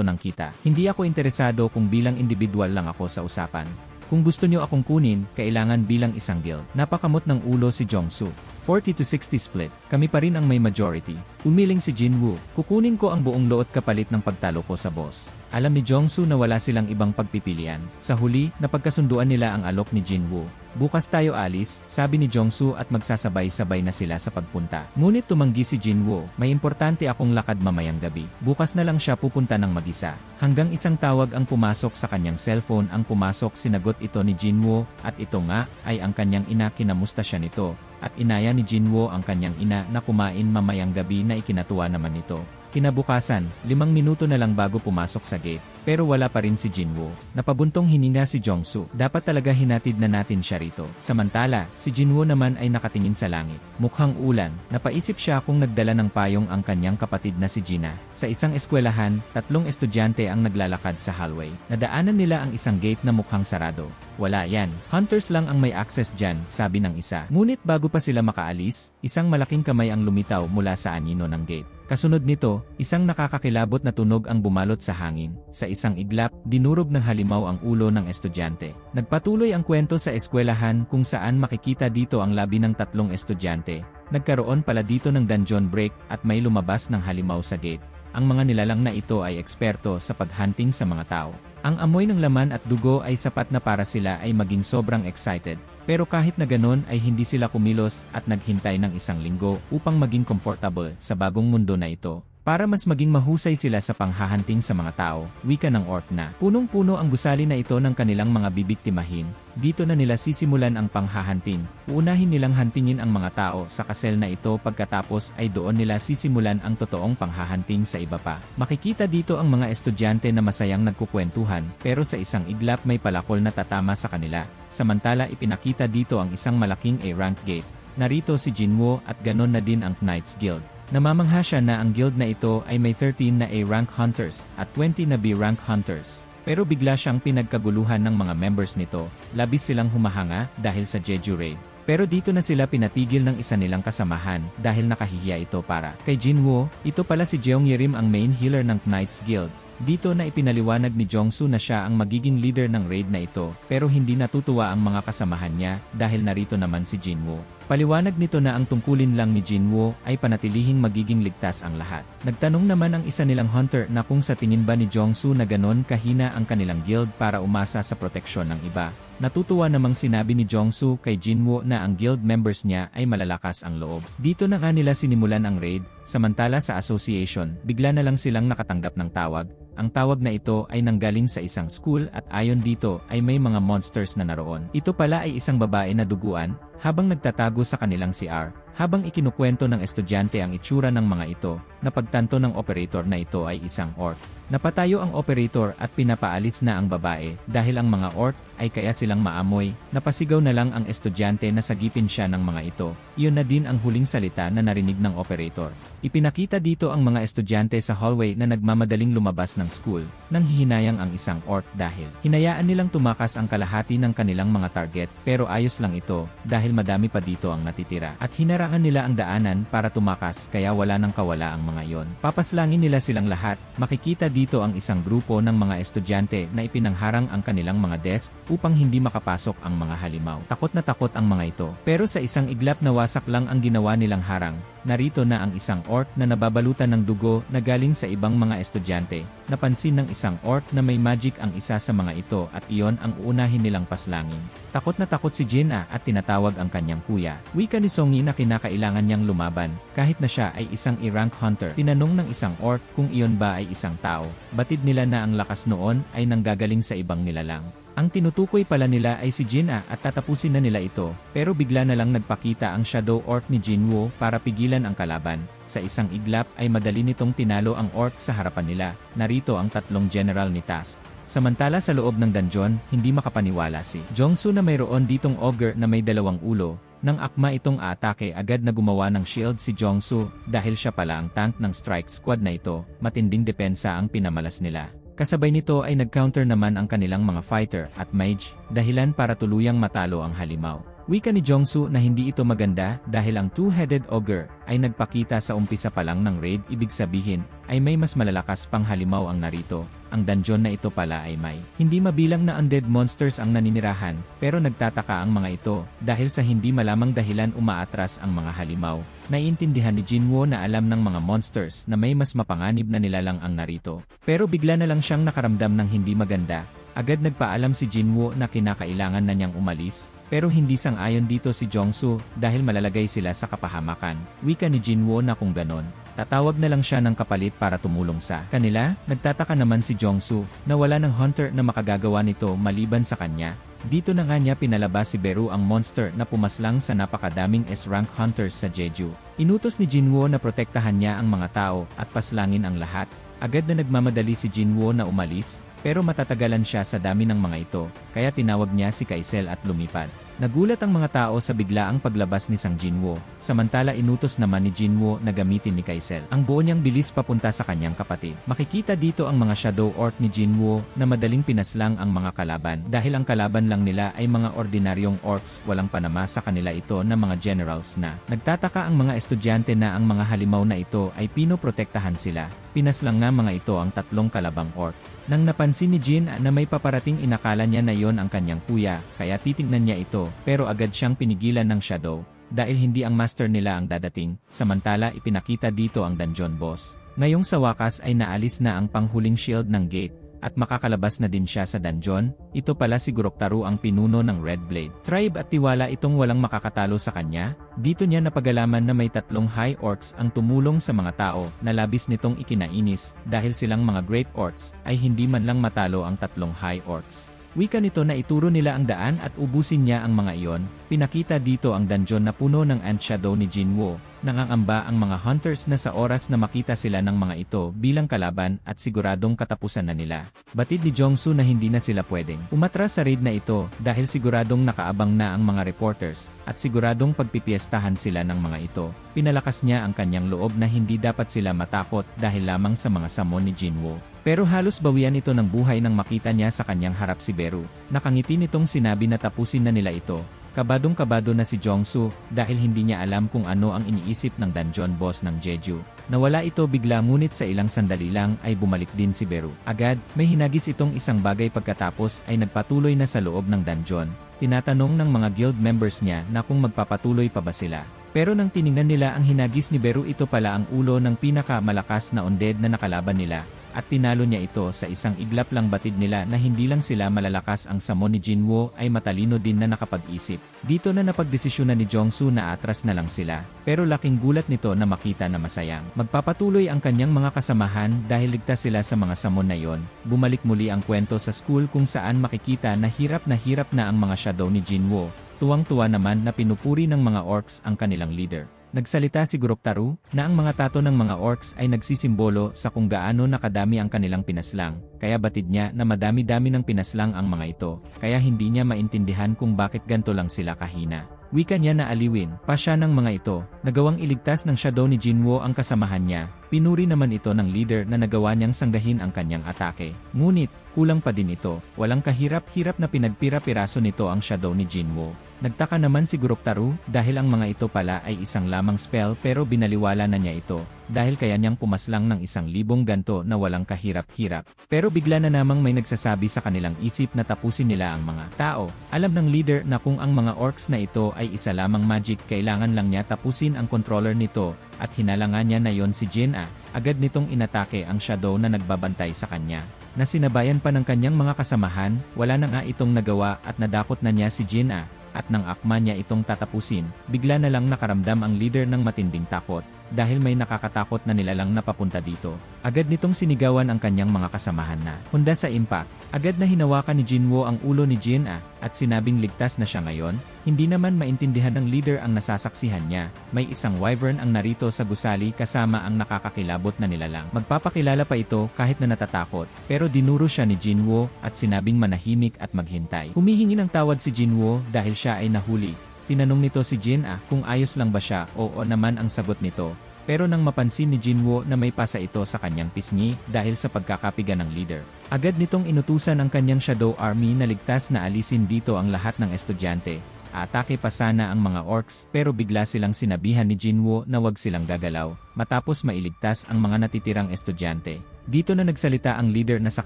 ng kita. Hindi ako interesado kung bilang individual lang ako sa usapan. Kung gusto niyo akong kunin, kailangan bilang isang guild. Napakamot ng ulo si Jong-soo. 40-60 split. Kami pa rin ang may majority. Umiling si Jinwoo. Kukunin ko ang buong loot kapalit ng pagtalo ko sa boss. Alam ni Jong-soo na wala silang ibang pagpipilian. Sa huli, napagkasunduan nila ang alok ni Jinwoo. Bukas tayo alis, sabi ni Jong-soo at magsasabay-sabay na sila sa pagpunta. Ngunit tumanggi si Jinwoo, may importante akong lakad mamayang gabi. Bukas na lang siya pupunta ng mag-isa. Hanggang isang tawag ang pumasok sa kanyang cellphone ang pumasok sinagot ito ni Jinwoo, at ito nga, ay ang kanyang ina kinamusta siya nito. At inaya ni Jinwoo ang kanyang ina na kumain mamayang gabi na ikinatuwa naman nito. Kinabukasan, 5 minuto na lang bago pumasok sa gate, pero wala pa rin si Jinwoo. Napabuntong hininga si Jong-soo. Dapat talaga hinatid na natin siya rito. Samantala, si Jinwoo naman ay nakatingin sa langit. Mukhang ulan. Napaisip siya kung nagdala ng payong ang kanyang kapatid na si Gina. Sa isang eskwelahan, 3 estudyante ang naglalakad sa hallway. Nadaanan nila ang isang gate na mukhang sarado. Wala yan. Hunters lang ang may access dyan, sabi ng isa. Ngunit bago pa sila makaalis, isang malaking kamay ang lumitaw mula sa anino ng gate. Kasunod nito, isang nakakakilabot na tunog ang bumalot sa hangin. Sa isang iglap, dinurog ng halimaw ang ulo ng estudyante. Nagpatuloy ang kwento sa eskwelahan kung saan makikita dito ang labi ng 3 estudyante. Nagkaroon pala dito ng dungeon break at may lumabas ng halimaw sa gate. Ang mga nilalang na ito ay eksperto sa paghunting sa mga tao. Ang amoy ng laman at dugo ay sapat na para sila ay maging sobrang excited. Pero kahit na ganon ay hindi sila kumilos at naghintay ng 1 linggo upang maging comfortable sa bagong mundo na ito. Para mas maging mahusay sila sa panghahanting sa mga tao, wika ng orc na. Punong-puno ang gusali na ito ng kanilang mga bibiktimahin. Dito na nila sisimulan ang panghahanting. Uunahin nilang hantingin ang mga tao sa kasel na ito pagkatapos ay doon nila sisimulan ang totoong panghahanting sa iba pa. Makikita dito ang mga estudyante na masayang nagkukwentuhan pero sa isang iglap may palakol na tatama sa kanila. Samantala ipinakita dito ang isang malaking A-rank gate. Narito si Jinwoo at ganon na din ang Knights Guild. Namamangha siya na ang guild na ito ay may 13 na A-rank hunters at 20 na B-rank hunters. Pero bigla siyang pinagkaguluhan ng mga members nito, labis silang humahanga dahil sa Jeju Raid. Pero dito na sila pinatigil ng isa nilang kasamahan dahil nakahihiya ito para kay Jinwoo. Ito pala si Jeong Yerim ang main healer ng Knights Guild. Dito na ipinaliwanag ni Jong-soo na siya ang magiging leader ng raid na ito, pero hindi natutuwa ang mga kasamahan niya dahil narito naman si Jinwoo. Paliwanag nito na ang tungkulin lang ni Jinwoo ay panatilihing magiging ligtas ang lahat. Nagtanong naman ang isa nilang hunter na kung sa tingin ba ni Jong-soo na ganon kahina ang kanilang guild para umasa sa proteksyon ng iba. Natutuwa namang sinabi ni Jong-soo kay Jinwoo na ang guild members niya ay malalakas ang loob. Dito na nga nila sinimulan ang raid, samantala sa association, bigla na lang silang nakatanggap ng tawag. Ang tawag na ito ay nanggaling sa isang school at ayon dito ay may mga monsters na naroon. Ito pala ay isang babae na duguan, habang nagtatago sa kanilang CR. Habang ikinukwento ng estudyante ang itsura ng mga ito, napagtanto ng operator na ito ay isang orc. Napatayo ang operator at pinapaalis na ang babae dahil ang mga orc ay kaya silang maamoy. Napasigaw na lang ang estudyante na sagipin siya ng mga ito. Iyon na din ang huling salita na narinig ng operator. Ipinakita dito ang mga estudyante sa hallway na nagmamadaling lumabas ng school, nang hihinayang ang isang orc dahil hinayaan nilang tumakas ang kalahati ng kanilang mga target, pero ayos lang ito dahil madami pa dito ang natitira. At hinarangan nila ang daanan para tumakas kaya wala nang kawala ang mga yon. Papaslangin nila silang lahat. Makikita dito ang isang grupo ng mga estudyante na ipinangharang ang kanilang mga desk upang hindi makapasok ang mga halimaw. Takot na takot ang mga ito. Pero sa isang iglap na wasak lang ang ginawa nilang harang, narito na ang isang orc na nababalutan ng dugo na galing sa ibang mga estudyante. Napansin ng isang orc na may magic ang isa sa mga ito at iyon ang uunahin nilang paslangin. Takot na takot si Jinna at tinatawag ang kanyang kuya. Wika ni Songi na kinakailangan niyang lumaban, kahit na siya ay isang E-rank hunter. Tinanong ng isang orc kung iyon ba ay isang tao. Batid nila na ang lakas noon ay nanggagaling sa ibang nilalang. Ang tinutukoy pala nila ay si Jinna at tatapusin na nila ito, pero bigla na lang nagpakita ang Shadow Orc ni Jinwoo para pigilan ang kalaban. Sa isang iglap ay madali nitong tinalo ang orc sa harapan nila. Narito ang tatlong general ni Task. Samantala sa loob ng dungeon, hindi makapaniwala si Jongsu na mayroon ditong ogre na may dalawang ulo. Nang akma itong aatake agad na gumawa ng shield si Jongsu dahil siya pala ang tank ng strike squad na ito. Matinding depensa ang pinamalas nila. Kasabay nito ay nag-counter naman ang kanilang mga fighter at mage, dahilan para tuluyang matalo ang halimaw. Wika ni Jongsu na hindi ito maganda dahil ang two-headed ogre ay nagpakita sa umpisa pa lang ng raid, ibig sabihin ay may mas malalakas pang halimaw ang narito. Ang dungeon na ito pala ay may hindi mabilang na undead monsters ang naninirahan, pero nagtataka ang mga ito dahil sa hindi malamang dahilan umaatras ang mga halimaw. Naiintindihan ni Jinwoo na alam ng mga monsters na may mas mapanganib na nilalang ang narito. Pero bigla na lang siyang nakaramdam ng hindi maganda. Agad nagpaalam si Jinwoo na kinakailangan na niyang umalis, pero hindi sang-ayon dito si Jongsu dahil malalagay sila sa kapahamakan. Wika ni Jinwoo na kung ganon, tatawag na lang siya ng kapalit para tumulong sa kanila. Nagtataka naman si Jongsu na wala ng hunter na makagagawa nito maliban sa kanya. Dito na nga niya pinalabas si Beru ang monster na pumaslang sa napakadaming S-rank hunters sa Jeju. Inutos ni Jinwoo na protektahan niya ang mga tao at paslangin ang lahat. Agad na nagmamadali si Jinwoo na umalis, pero matatagalan siya sa dami ng mga ito, kaya tinawag niya si Kaisel at lumipad. Nagulat ang mga tao sa biglaang paglabas ni Sang Jinwoo, samantala inutos naman ni Jinwoo na gamitin ni Kaisel ang buo niyang bilis papunta sa kanyang kapatid. Makikita dito ang mga Shadow Orc ni Jinwoo na madaling pinaslang ang mga kalaban dahil ang kalaban lang nila ay mga ordinaryong orcs, walang panama sa kanila ito na mga generals na. Nagtataka ang mga estudyante na ang mga halimaw na ito ay pinoprotektahan sila. Pinaslang nga mga ito ang tatlong kalabang orc. Nang napansin ni Jin na may paparating, inakala niya na yon ang kanyang kuya, kaya titignan niya ito, pero agad siyang pinigilan ng Shadow, dahil hindi ang master nila ang dadating. Samantala ipinakita dito ang dungeon boss. Ngayong sa wakas ay naalis na ang panghuling shield ng gate, at makakalabas na din siya sa dungeon. Ito pala si Guroktaru ang pinuno ng Red Blade Tribe at tiwala itong walang makakatalo sa kanya. Dito niya napagalaman na may tatlong High Orcs ang tumulong sa mga tao na labis nitong ikinainis dahil silang mga Great Orcs ay hindi man lang matalo ang tatlong High Orcs. Wika nito na ituro nila ang daan at ubusin niya ang mga iyon. Pinakita dito ang dungeon na puno ng Ant Shadow ni Jinwoo. Nangangamba ang mga hunters na sa oras na makita sila ng mga ito bilang kalaban at siguradong katapusan na nila. Batid ni Jongsu na hindi na sila pwedeng umatras sa raid na ito dahil siguradong nakaabang na ang mga reporters at siguradong pagpipiestahan sila ng mga ito. Pinalakas niya ang kanyang loob na hindi dapat sila matakot dahil lamang sa mga samon ni Jinwoo. Pero halos bawian ito ng buhay nang makita niya sa kanyang harap si Beru. Nakangiti nitong sinabi na tapusin na nila ito. Kabadong-kabado na si Jongsu dahil hindi niya alam kung ano ang iniisip ng dungeon boss ng Jeju. Nawala ito bigla ngunit sa ilang sandali lang ay bumalik din si Beru. Agad, may hinagis itong isang bagay pagkatapos ay nagpatuloy na sa loob ng dungeon. Tinatanong ng mga guild members niya na kung magpapatuloy pa ba sila. Pero nang tiningnan nila ang hinagis ni Beru, ito pala ang ulo ng pinakamalakas na undead na nakalaban nila. at tinalo niya ito sa isang iglap lang. Batid nila na hindi lang sila malalakas, ang samon ni Jinwoo ay matalino din na nakapag-isip. Dito na napagdesisyonan ni Jongsu na atras na lang sila, pero laking gulat nito na makita na masayang magpapatuloy ang kanyang mga kasamahan dahil ligtas sila sa mga samon na yon. Bumalik muli ang kwento sa school kung saan makikita na hirap na ang mga shadow ni Jinwoo. Tuwang-tuwa naman na pinupuri ng mga orcs ang kanilang leader. Nagsalita si Guroktaru na ang mga tato ng mga orcs ay nagsisimbolo sa kung gaano nakadami ang kanilang pinaslang, kaya batid niya na madami-dami ng pinaslang ang mga ito, kaya hindi niya maintindihan kung bakit ganto lang sila kahina. Wika niya na aliwin pa siya ng mga ito, nagawang iligtas ng shadow ni Jinwoo ang kasamahan niya. Pinuri naman ito ng leader na nagawa niyang sanggahin ang kanyang atake. Ngunit, kulang pa din ito, walang kahirap-hirap na pinagpira-piraso nito ang shadow ni Jinwoo. Nagtaka naman si Guroktaru dahil ang mga ito pala ay isang lamang spell, pero binaliwala na niya ito dahil kaya niyang pumaslang ng 1,000 ganto na walang kahirap-hirap. Pero bigla na namang may nagsasabi sa kanilang isip na tapusin nila ang mga tao. Alam ng leader na kung ang mga orcs na ito ay isa lamang magic, kailangan lang niya tapusin ang controller nito, at hinalangan niya na yon si Jin-a. Agad nitong inatake ang shadow na nagbabantay sa kanya. Na sinabayan pa ng kanyang mga kasamahan, wala na nga itong nagawa at nadakot na niya si Jin-a. At nang akma niya itong tatapusin, bigla na lang nakaramdam ang leader ng matinding takot, dahil may nakakatakot na nilalang na papunta dito. Agad nitong sinigawan ang kanyang mga kasamahan na hunda sa impact. Agad na hinawakan ni Jinwoo ang ulo ni Jin-a, at sinabing ligtas na siya ngayon. Hindi naman maintindihan ng leader ang nasasaksihan niya. May isang wyvern ang narito sa gusali kasama ang nakakakilabot na nilalang. Magpapakilala pa ito kahit na natatakot, pero dinuro siya ni Jinwoo at sinabing manahimik at maghintay. Humihingi ng tawad si Jinwoo dahil siya ay nahuli. Tinanong nito si Jin-a kung ayos lang ba siya. Oo naman ang sagot nito. Pero nang mapansin ni Jinwoo na may pasa ito sa kanyang pisngi dahil sa pagkakapiga ng leader, agad nitong inutusan ang kanyang shadow army na ligtas na alisin dito ang lahat ng estudyante. Atake pa sana ang mga orcs, pero bigla silang sinabihan ni Jinwoo na wag silang gagalaw, matapos mailigtas ang mga natitirang estudyante. Dito na nagsalita ang leader na sa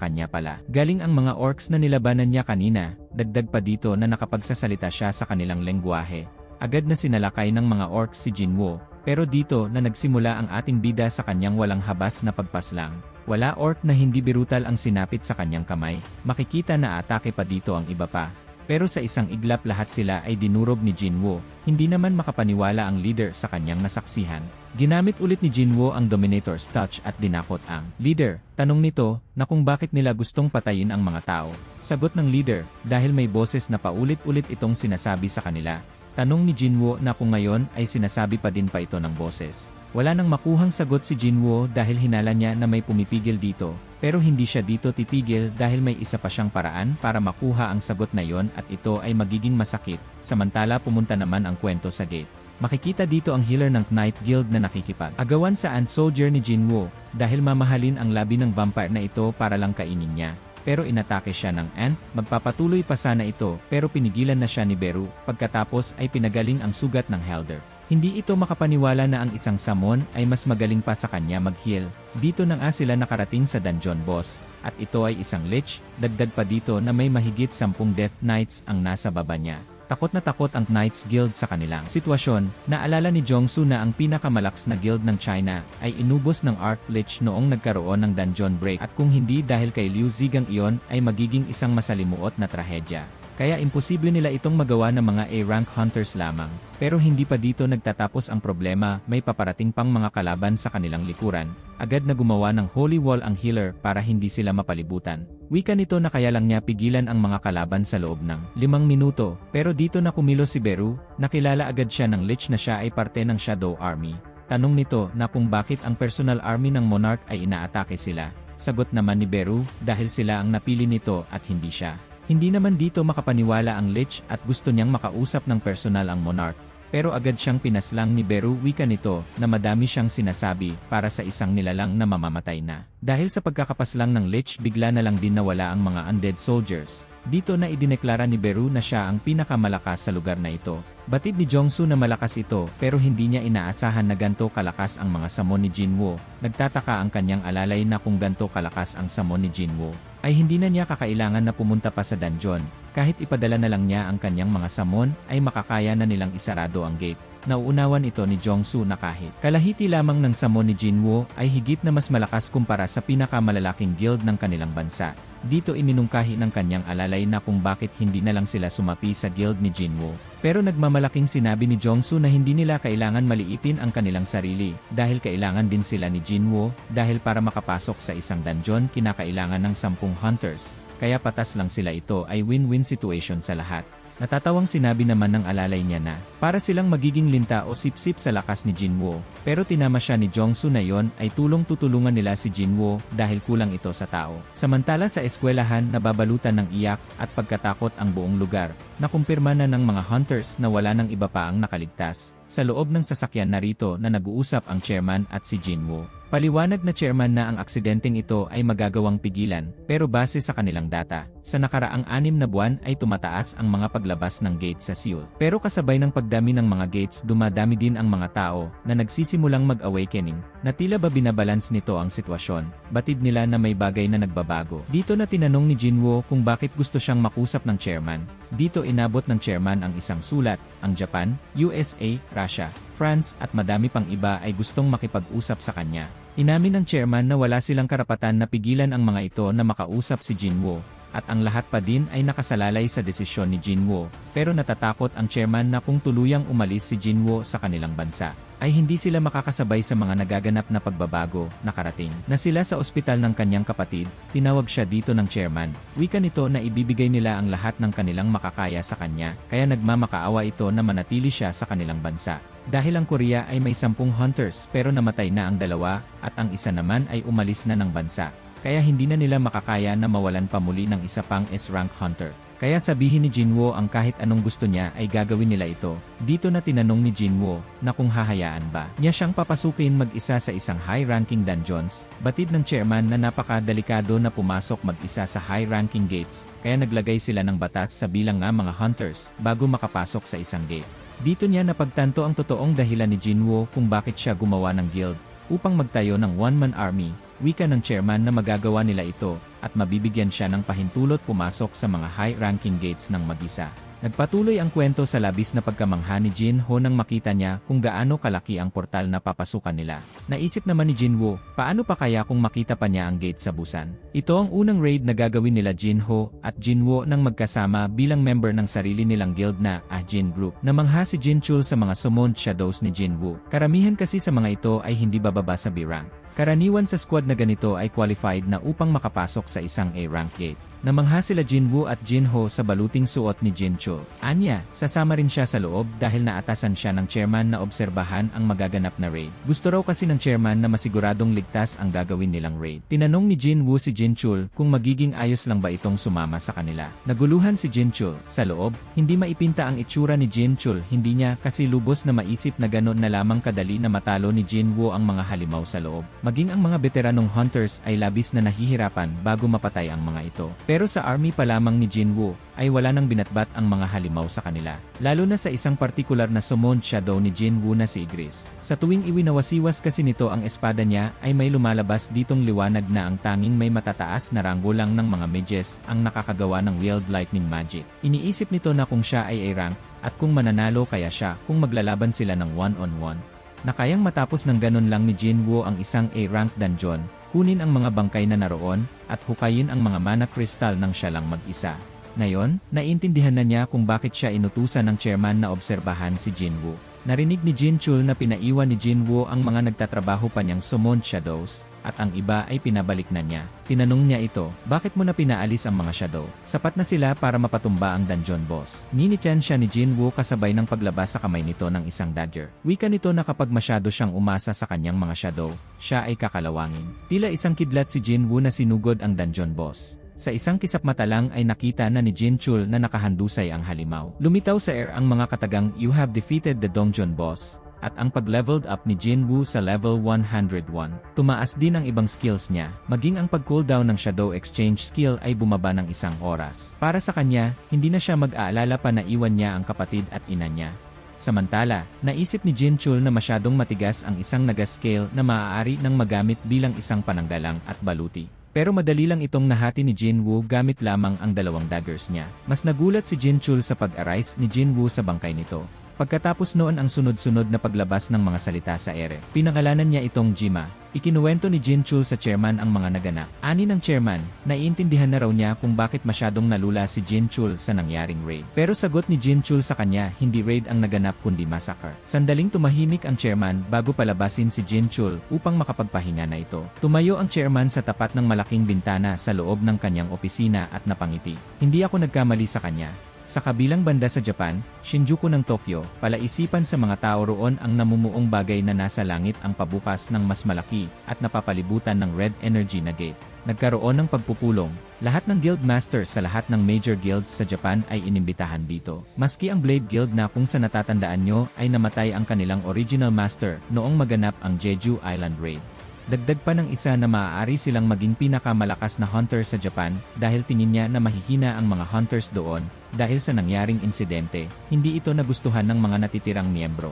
kanya pala galing ang mga orcs na nilabanan niya kanina. Dagdag pa dito na nakapagsasalita siya sa kanilang lengguwahe. Agad na sinalakay ng mga orcs si Jinwoo, pero dito na nagsimula ang ating bida sa kanyang walang habas na pagpaslang. Wala orc na hindi birutal ang sinapit sa kanyang kamay. Makikita na atake pa dito ang iba pa. Pero sa isang iglap lahat sila ay dinurog ni Jinwoo. Hindi naman makapaniwala ang leader sa kanyang nasaksihan. Ginamit ulit ni Jinwoo ang Dominator's Touch at dinakot ang leader. Tanong nito na kung bakit nila gustong patayin ang mga tao. Sagot ng leader, dahil may boses na paulit-ulit itong sinasabi sa kanila. Tanong ni Jinwoo na kung ngayon ay sinasabi pa din pa ito ng boses. Wala nang makuhang sagot si Jinwoo dahil hinala niya na may pumipigil dito. Pero hindi siya dito titigil dahil may isa pa siyang paraan para makuha ang sagot na yon, at ito ay magiging masakit. Samantala pumunta naman ang kwento sa gate. Makikita dito ang healer ng Knight Guild na nakikipag-agawan sa Ant Soldier ni Jinwoo dahil mamahalin ang labi ng vampire na ito para lang kainin niya. Pero inatake siya ng Ant. Magpapatuloy pa sana ito pero pinigilan na siya ni Beru, pagkatapos ay pinagaling ang sugat ng Helder. Hindi ito makapaniwala na ang isang samon ay mas magaling pa sa kanya mag-heal. Dito na nga sila nakarating sa dungeon boss, at ito ay isang lich. Dagdag pa dito na may mahigit 10 Death Knights ang nasa baba niya. Takot na takot ang Knights Guild sa kanilang sitwasyon. Naalala ni Jongsu na ang pinakamalakas na guild ng China ay inubos ng Arc Lich noong nagkaroon ng dungeon break, at kung hindi dahil kay Liu Zigang iyon ay magiging isang masalimuot na trahedya. Kaya imposible nila itong magawa ng mga A-rank hunters lamang. Pero hindi pa dito nagtatapos ang problema, may paparating pang mga kalaban sa kanilang likuran. Agad na gumawa ng Holy Wall ang healer para hindi sila mapalibutan. Wika nito na kaya lang niya pigilan ang mga kalaban sa loob ng 5 minuto. Pero dito na kumilos si Beru, nakilala agad siya ng Lich na siya ay parte ng Shadow Army. Tanong nito na kung bakit ang personal army ng Monarch ay inaatake sila. Sagot naman ni Beru, dahil sila ang napili nito at hindi siya. Hindi naman dito makapaniwala ang Lich at gusto niyang makausap ng personal ang Monarch. Pero agad siyang pinaslang ni Beru. Wika nito na madami siyang sinasabi para sa isang nilalang na mamamatay na. Dahil sa pagkakapaslang ng Lich, bigla na lang din nawala ang mga undead soldiers. Dito na idineklara ni Beru na siya ang pinakamalakas sa lugar na ito. Batid ni Jongsu na malakas ito pero hindi niya inaasahan na ganto kalakas ang mga samon ni Jinwoo. Nagtataka ang kanyang alalay na kung ganto kalakas ang samon ni Jinwoo ay hindi na niya kakailangan na pumunta pa sa dungeon. Kahit ipadala na lang niya ang kanyang mga samon ay makakaya na nilang isarado ang gate. nauunawan ito ni Jong-soo na kahit kalahiti lamang ng samon ni Jinwoo ay higit na mas malakas kumpara sa pinakamalalaking guild ng kanilang bansa. Dito iminungkahi ng kanyang alalay na kung bakit hindi na lang sila sumapi sa guild ni Jinwoo. Pero nagmamalaking sinabi ni Jong-soo na hindi nila kailangan maliitin ang kanilang sarili dahil kailangan din sila ni Jinwoo dahil para makapasok sa isang dungeon kinakailangan ng 10 hunters. Kaya patas lang sila, ito ay win-win situation sa lahat. Natatawang sinabi naman ng alalay niya na para silang magiging linta o sipsip sa lakas ni Jinwoo. Pero tinama siya ni Jong-soo na yon ay tulong-tutulungan nila si Jinwoo dahil kulang ito sa tao. Samantala sa eskwelahan nababalutan ng iyak at pagkatakot ang buong lugar. Nakumpirma na ng mga hunters na wala nang iba pa ang nakaligtas. Sa loob ng sasakyan narito na nag-uusap ang chairman at si Jinwoo. Paliwanag na chairman na ang aksidenteng ito ay magagawang pigilan, pero base sa kanilang data, sa nakaraang 6 na buwan ay tumataas ang mga paglabas ng gate sa Seoul. Pero kasabay ng pagdami ng mga gates dumadami din ang mga tao na nagsisimulang mag-awakening, na tila ba binabalance nito ang sitwasyon. Batid nila na may bagay na nagbabago. Dito na tinanong ni Jinwoo kung bakit gusto siyang makusap ng chairman. Dito inabot ng chairman ang isang sulat, ang Japan, USA, Russia, France at madami pang iba ay gustong makipag-usap sa kanya. Inamin ng chairman na wala silang karapatan na pigilan ang mga ito na makausap si Jinwoo, at ang lahat pa din ay nakasalalay sa desisyon ni Jinwoo. Pero natatakot ang chairman na kung tuluyang umalis si Jinwoo sa kanilang bansa, ay hindi sila makakasabay sa mga nagaganap na pagbabago. Nakarating na sila sa ospital ng kanyang kapatid, tinawag siya dito ng chairman. Wika nito na ibibigay nila ang lahat ng kanilang makakaya sa kanya, kaya nagmamakaawa ito na manatili siya sa kanilang bansa. Dahil ang Korea ay may 10 hunters pero namatay na ang 2 at ang isa naman ay umalis na ng bansa. Kaya hindi na nila makakaya na mawalan pa muli ng isa pang S-rank hunter. Kaya sabihin ni Jinwoo ang kahit anong gusto niya ay gagawin nila ito. Dito na tinanong ni Jinwoo na kung hahayaan ba niya siyang papasukin mag-isa sa isang high-ranking dungeons. Batid ng chairman na napakadelikado na pumasok mag-isa sa high-ranking gates, kaya naglagay sila ng batas sa bilang ng mga hunters bago makapasok sa isang gate. Dito niya napagtanto ang totoong dahilan ni Jinwoo kung bakit siya gumawa ng guild, upang magtayo ng one-man army. Wika ng chairman na magagawa nila ito, at mabibigyan siya ng pahintulot pumasok sa mga high-ranking gates ng mag-isa. Nagpatuloy ang kwento sa labis na pagkamangha ni Jinho nang makita niya kung gaano kalaki ang portal na papasukan nila. Naisip naman ni Jinwoo, paano pa kaya kung makita pa niya ang gate sa Busan? Ito ang unang raid na gagawin nila Jinho at Jinwoo nang magkasama bilang member ng sarili nilang guild na Jin Group. Namangha si Jinchul sa mga summoned shadows ni Jinwoo. Karamihan kasi sa mga ito ay hindi bababa sa B-rank. Karaniwan sa squad na ganito ay qualified na upang makapasok sa isang A-rank gate. Namangha sila Jinwoo at Jinho sa baluting suot ni Jinchul. Anya, sasama rin siya sa loob dahil naatasan siya ng chairman na obserbahan ang magaganap na raid. Gusto raw kasi ng chairman na masiguradong ligtas ang gagawin nilang raid. Tinanong ni Jinwoo si Jinchul kung magiging ayos lang ba itong sumama sa kanila. Naguluhan si Jinchul. Sa loob, hindi maipinta ang itsura ni Jinchul, hindi niya kasi lubos na maisip na ganon na lamang kadali na matalo ni Jinwoo ang mga halimaw sa loob. Maging ang mga veteranong hunters ay labis na nahihirapan bago mapatay ang mga ito. Pero sa army pa lamang ni Jinwoo, ay wala nang binatbat ang mga halimaw sa kanila. Lalo na sa isang partikular na summoned shadow ni Jinwoo na si Igris. Sa tuwing iwinawasiwas kasi nito ang espada niya, ay may lumalabas ditong liwanag na ang tanging may matataas na ranggo lang ng mga mages ang nakakagawa ng wild lightning magic. Iniisip nito na kung siya ay A-rank, at kung mananalo kaya siya kung maglalaban sila ng one-on-one. Na kayang matapos ng ganun lang ni Jinwoo ang isang A-rank dungeon, kunin ang mga bangkay na naroon, at hukayin ang mga mana crystal nang siya lang mag-isa. Ngayon, naiintindihan na niya kung bakit siya inutusan ng chairman na obserbahan si Jinwoo. Narinig ni Jinchul na pinaiwan ni Jinwoo ang mga nagtatrabaho pa niyang summoned shadows, at ang iba ay pinabalik na niya. Tinanong niya ito, bakit mo na pinaalis ang mga shadow? Sapat na sila para mapatumba ang dungeon boss. Ninichan siya ni Jinwoo kasabay ng paglabas sa kamay nito ng isang dagger. Wika nito na kapag masyado siyang umasa sa kanyang mga shadow, siya ay kakalawangin. Tila isang kidlat si Jinwoo na sinugod ang dungeon boss. Sa isang kisap mata lang ay nakita na ni Jinchul na nakahandusay ang halimaw. Lumitaw sa air ang mga katagang, "You have defeated the dungeon boss." At ang pag-leveled up ni Jinwoo sa level 101, tumaas din ang ibang skills niya, maging ang pag-cooldown ng Shadow Exchange skill ay bumaba ng 1 oras. Para sa kanya, hindi na siya mag-aalala pa na iwan niya ang kapatid at ina niya. Samantala, naisip ni Jinchul na masyadong matigas ang isang naga-scale na maaari nang magamit bilang isang pananggalang at baluti. Pero madali lang itong nahati ni Jinwoo gamit lamang ang 2 daggers niya. Mas nagulat si Jinchul sa pag-arise ni Jinwoo sa bangkay nito. Pagkatapos noon ang sunod-sunod na paglabas ng mga salita sa ere, pinangalanan niya itong Jima. Ikinuwento ni Jin Chul sa chairman ang mga naganap. Ani ng chairman, naiintindihan na raw niya kung bakit masyadong nalula si Jin Chul sa nangyaring raid. Pero sagot ni Jin Chul sa kanya, hindi raid ang naganap kundi massacre. Sandaling tumahimik ang chairman bago palabasin si Jin Chul upang makapagpahinga na ito. Tumayo ang chairman sa tapat ng malaking bintana sa loob ng kanyang opisina at napangiti. Hindi ako nagkamali sa kanya. Sa kabilang banda sa Japan, Shinjuku ng Tokyo, palaisipan sa mga tao roon ang namumuong bagay na nasa langit ang pabukas ng mas malaki at napapalibutan ng red energy na gate. Nagkaroon ng pagpupulong. Lahat ng guild masters sa lahat ng major guilds sa Japan ay inimbitahan dito. Maski ang Blade Guild na kung sa natatandaan nyo ay namatay ang kanilang original master noong maganap ang Jeju Island Raid. Dagdag pa ng isa na maaari silang maging pinakamalakas na hunter sa Japan dahil tingin niya na mahihina ang mga hunters doon dahil sa nangyaring insidente, hindi ito nagustuhan ng mga natitirang miyembro.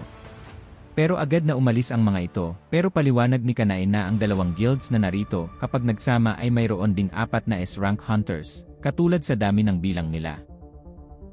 Pero agad na umalis ang mga ito, pero paliwanag ni Kanai na ang dalawang guilds na narito kapag nagsama ay mayroon ding 4 na S-rank hunters, katulad sa dami ng bilang nila.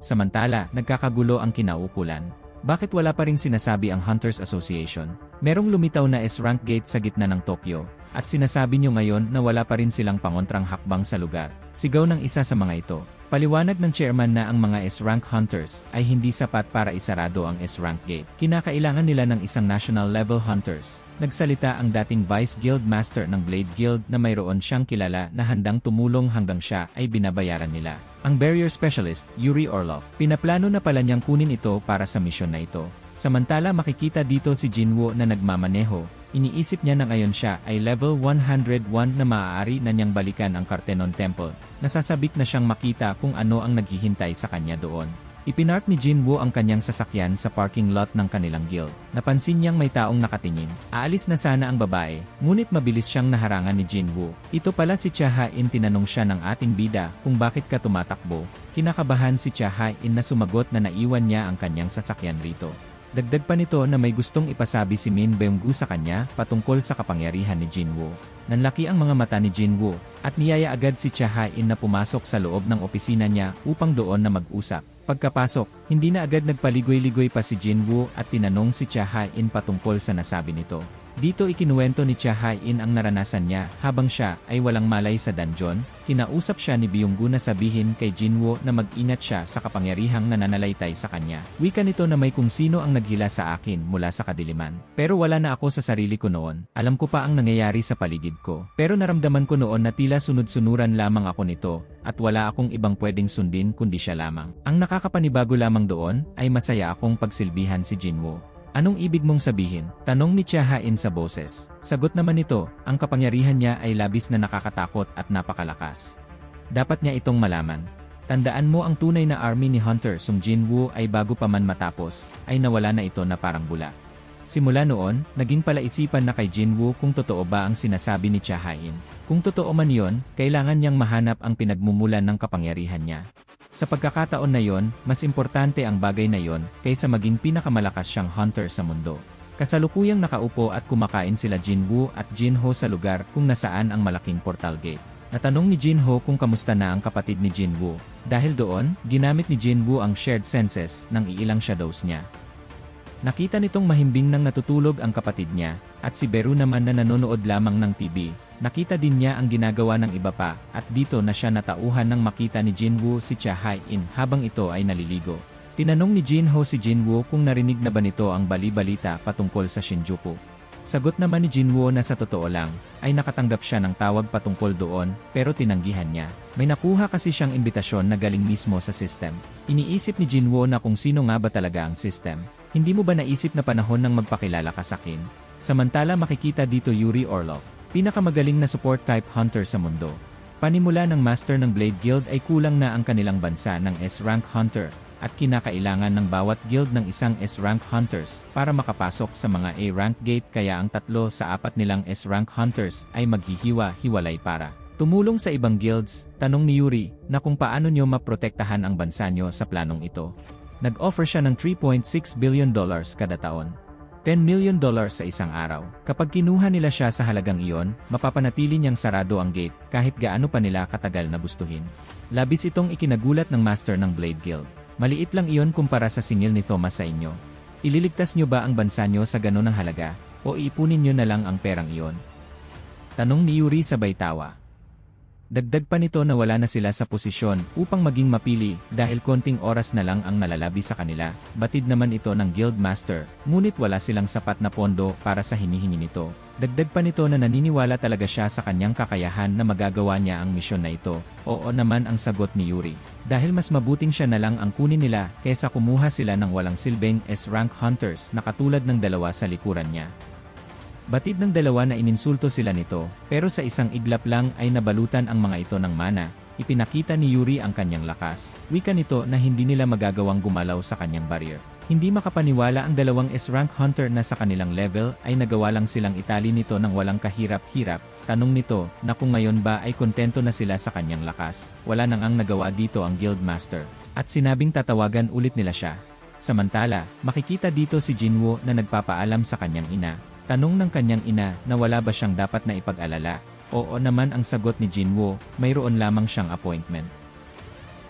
Samantala, nagkakagulo ang kinaukulan. Bakit wala pa ring sinasabi ang Hunters Association? Merong lumitaw na S-rank gate sa gitna ng Tokyo, at sinasabi nyo ngayon na wala pa rin silang pangontrang hakbang sa lugar. Sigaw ng isa sa mga ito. Paliwanag ng chairman na ang mga S-rank hunters ay hindi sapat para isarado ang S-rank gate. Kinakailangan nila ng isang national level hunters. Nagsalita ang dating Vice Guild Master ng Blade Guild na mayroon siyang kilala na handang tumulong hanggang siya ay binabayaran nila. Ang Barrier Specialist, Yuri Orlov, pinaplano na pala niyang kunin ito para sa misyon na ito. Samantala makikita dito si Jinwoo na nagmamaneho, iniisip niya na ngayon siya ay level 101 na maaari na niyang balikan ang Kartenon Temple. Nasasabik na siyang makita kung ano ang naghihintay sa kanya doon. Ipinark ni Jinwoo ang kanyang sasakyan sa parking lot ng kanilang guild. Napansin niyang may taong nakatingin. Aalis na sana ang babae, ngunit mabilis siyang naharangan ni Jinwoo. Ito pala si Cha Ha-in. Tinanong siya ng ating bida kung bakit ka tumatakbo. Kinakabahan si Cha Ha-in na sumagot na naiwan niya ang kanyang sasakyan rito. Dagdag pa nito na may gustong ipasabi si Min Beonggu sa kanya patungkol sa kapangyarihan ni Jinwoo. Nanlaki ang mga mata ni Jinwoo, at niyaya agad si Cha Ha-in na pumasok sa loob ng opisina niya upang doon na mag-usap. Pagkapasok, hindi na agad nagpaligoy-ligoy pa si Jinwoo at tinanong si Cha Ha-in patungkol sa nasabi nito. Dito ikinuwento ni Cha Ha-in ang naranasan niya habang siya ay walang malay sa dungeon. Kinausap siya ni Beonggu na sabihin kay Jinwoo na mag-ingat siya sa kapangyarihang nananalaytay sa kanya. Wika nito na may kung sino ang naghila sa akin mula sa kadiliman. Pero wala na ako sa sarili ko noon. Alam ko pa ang nangyayari sa paligid ko. Pero naramdaman ko noon na tila sunod-sunuran lamang ako nito at wala akong ibang pwedeng sundin kundi siya lamang. Ang nakakapanibago lamang doon ay masaya akong pagsilbihan si Jinwoo. Anong ibig mong sabihin? Tanong ni Cha Ha-in sa boses. Sagot naman nito, ang kapangyarihan niya ay labis na nakakatakot at napakalakas. Dapat niya itong malaman. Tandaan mo ang tunay na army ni Hunter Sung Jinwoo ay bago pa man matapos, ay nawala na ito na parang bula. Simula noon, naging palaisipan na kay Jinwoo kung totoo ba ang sinasabi ni Cha Ha-in. Kung totoo man yon, kailangan niyang mahanap ang pinagmumulan ng kapangyarihan niya. Sa pagkakataon na yon, mas importante ang bagay na yon kaysa maging pinakamalakas siyang hunter sa mundo. Kasalukuyang nakaupo at kumakain sila Jinwoo at Jinho sa lugar kung nasaan ang malaking portal gate. Natanong ni Jinho kung kamusta na ang kapatid ni Jinwoo. Dahil doon, ginamit ni Jinwoo ang shared senses ng iilang shadows niya. Nakita nitong mahimbing nang natutulog ang kapatid niya, at si Beru naman na nanonood lamang ng TV. Nakita din niya ang ginagawa ng iba pa, at dito na siya natauhan nang makita ni Jinwoo si Cha Ha-in habang ito ay naliligo. Tinanong ni Jinho si Jinwoo kung narinig na ba nito ang bali-balita patungkol sa Shinjuku. Sagot naman ni Jinwoo na sa totoo lang, ay nakatanggap siya ng tawag patungkol doon, pero tinanggihan niya. May nakuha kasi siyang imbitasyon na galing mismo sa system. Iniisip ni Jinwoo na kung sino nga ba talaga ang system. Hindi mo ba naisip na panahon ng magpakilala ka sa akin? Samantala makikita dito Yuri Orlov, pinakamagaling na support type hunter sa mundo. Panimula ng master ng Blade Guild ay kulang na ang kanilang bansa ng S-rank hunter, at kinakailangan ng bawat guild ng isang S-rank hunters para makapasok sa mga A-rank gate, kaya ang 3 sa 4 nilang S-rank hunters ay maghihiwa-hiwalay para tumulong sa ibang guilds. Tanong ni Yuri na kung paano nyo maprotektahan ang bansa nyo sa planong ito. Nag-offer siya ng $3.6 billion kada taon. $10 million sa isang araw. Kapag kinuha nila siya sa halagang iyon, mapapanatili niyang sarado ang gate kahit gaano pa nila katagal na gustuhin. Labis itong ikinagulat ng master ng Blade Guild. Maliit lang iyon kumpara sa singil ni Thomas sa inyo. Ililigtas nyo ba ang bansa nyo sa ganon ng halaga, o iipunin nyo na lang ang perang iyon? Tanong ni Yuri sabay tawa. Dagdag pa nito na wala na sila sa posisyon upang maging mapili dahil konting oras na lang ang nalalabi sa kanila. Batid naman ito ng Guildmaster, ngunit wala silang sapat na pondo para sa hinihingi nito. Dagdag pa nito na naniniwala talaga siya sa kanyang kakayahan na magagawa niya ang misyon na ito. Oo naman ang sagot ni Yuri. Dahil mas mabuting siya na lang ang kunin nila kaysa kumuha sila ng walang silbing S-rank hunters na katulad ng dalawa sa likuran niya. Batid ng dalawa na ininsulto sila nito, pero sa isang iglap lang ay nabalutan ang mga ito ng mana. Ipinakita ni Yuri ang kanyang lakas. Wika nito na hindi nila magagawang gumalaw sa kanyang barrier. Hindi makapaniwala ang dalawang S-rank hunter na sa kanilang level ay nagawa lang silang itali nito ng walang kahirap-hirap. Tanong nito na kung ngayon ba ay kontento na sila sa kanyang lakas. Wala nang ang nagawa dito ang Guildmaster. At sinabing tatawagan ulit nila siya. Samantala, makikita dito si Jinwoo na nagpapaalam sa kanyang ina. Tanong ng kanyang ina na wala ba siyang dapat na ipag-alala. Oo naman ang sagot ni Jinwoo, mayroon lamang siyang appointment.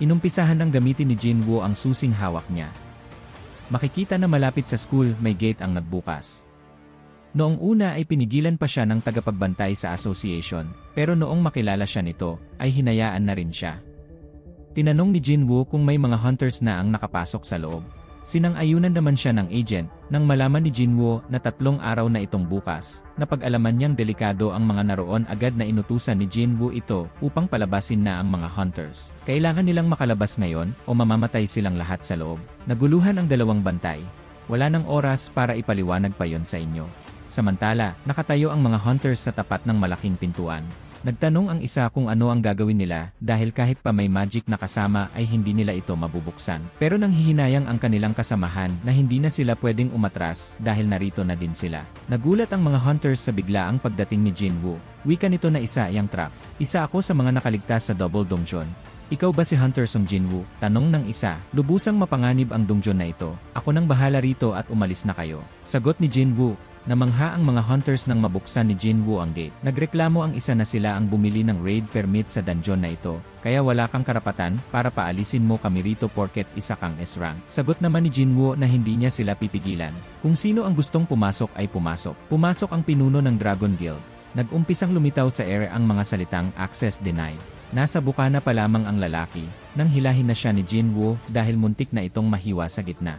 Inumpisahan ng gamitin ni Jinwoo ang susing hawak niya. Makikita na malapit sa school may gate ang nagbukas. Noong una ay pinigilan pa siya ng tagapagbantay sa association, pero noong makilala siya nito, ay hinayaan na rin siya. Tinanong ni Jinwoo kung may mga hunters na ang nakapasok sa loob. Sinang-ayunan naman siya ng agent, nang malaman ni Jinwoo na 3 araw na itong bukas, napag-alaman niyang delikado ang mga naroon agad na inutusan ni Jinwoo ito upang palabasin na ang mga hunters. Kailangan nilang makalabas ngayon o mamamatay silang lahat sa loob. Naguluhan ang dalawang bantay. Wala nang oras para ipaliwanag pa yon sa inyo. Samantala, nakatayo ang mga hunters sa tapat ng malaking pintuan. Nagtanong ang isa kung ano ang gagawin nila dahil kahit pa may magic na kasama ay hindi nila ito mabubuksan. Pero nanghihinayang ang kanilang kasamahan na hindi na sila pwedeng umatras dahil narito na din sila. Nagulat ang mga hunters sa biglaang pagdating ni Jinwoo. Wika nito na isa yang trap. Isa ako sa mga nakaligtas sa double donjon. Ikaw ba si Hunter Song Jinwoo? Tanong ng isa. Lubusang mapanganib ang donjon na ito. Ako nang bahala rito at umalis na kayo. Sagot ni Jinwoo. Namangha ang mga hunters nang mabuksan ni Jinwoo ang gate. Nagreklamo ang isa na sila ang bumili ng raid permit sa dungeon na ito. Kaya wala kang karapatan para paalisin mo kami rito porket isa kang S-rank. Sagot naman ni Jinwoo na hindi niya sila pipigilan. Kung sino ang gustong pumasok ay pumasok. Pumasok ang pinuno ng Dragon Guild. Nag-umpisang lumitaw sa air ang mga salitang access denied. Nasa bukana pa lamang ang lalaki, nang hilahin na siya ni Jinwoo dahil muntik na itong mahiwa sa gitna.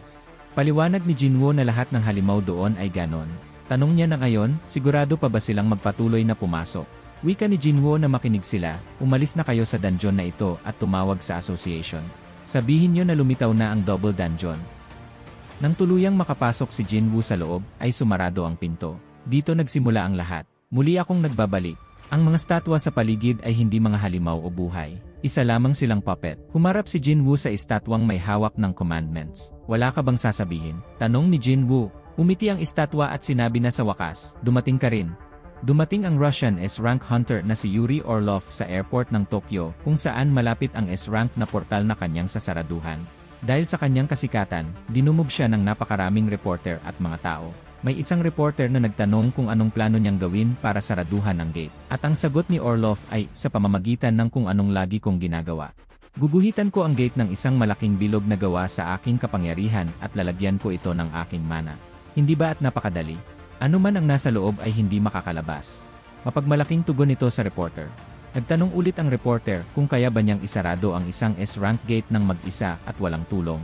Paliwanag ni Jinwoo na lahat ng halimaw doon ay ganon. Tanong niya na ngayon, sigurado pa ba silang magpatuloy na pumasok? Wika ni Jinwoo na makinig sila, umalis na kayo sa dungeon na ito at tumawag sa association. Sabihin niyo na lumitaw na ang double dungeon. Nang tuluyang makapasok si Jinwoo sa loob, ay sumarado ang pinto. Dito nagsimula ang lahat. Muli akong nagbabalik. Ang mga statwa sa paligid ay hindi mga halimaw o buhay. Isa lamang silang puppet. Humarap si Jinwoo sa estatwang may hawak ng commandments. Wala ka bang sasabihin? Tanong ni Jinwoo. Umiti ang estatwa at sinabi na sa wakas, dumating ka rin. Dumating ang Russian S-rank hunter na si Yuri Orlov sa airport ng Tokyo kung saan malapit ang S-rank na portal na kanyang sasaraduhan. Dahil sa kanyang kasikatan, dinumog siya ng napakaraming reporter at mga tao. May isang reporter na nagtanong kung anong plano niyang gawin para saraduhan ang gate. At ang sagot ni Orlov ay sa pamamagitan ng kung anong lagi kong ginagawa. Guguhitan ko ang gate ng isang malaking bilog na gawa sa aking kapangyarihan at lalagyan ko ito ng aking mana. Hindi ba at napakadali? Ano man ang nasa loob ay hindi makakalabas. Mapagmalaking tugon nito sa reporter. Nagtanong ulit ang reporter kung kaya ba niyang isarado ang isang S-rank gate ng mag-isa at walang tulong.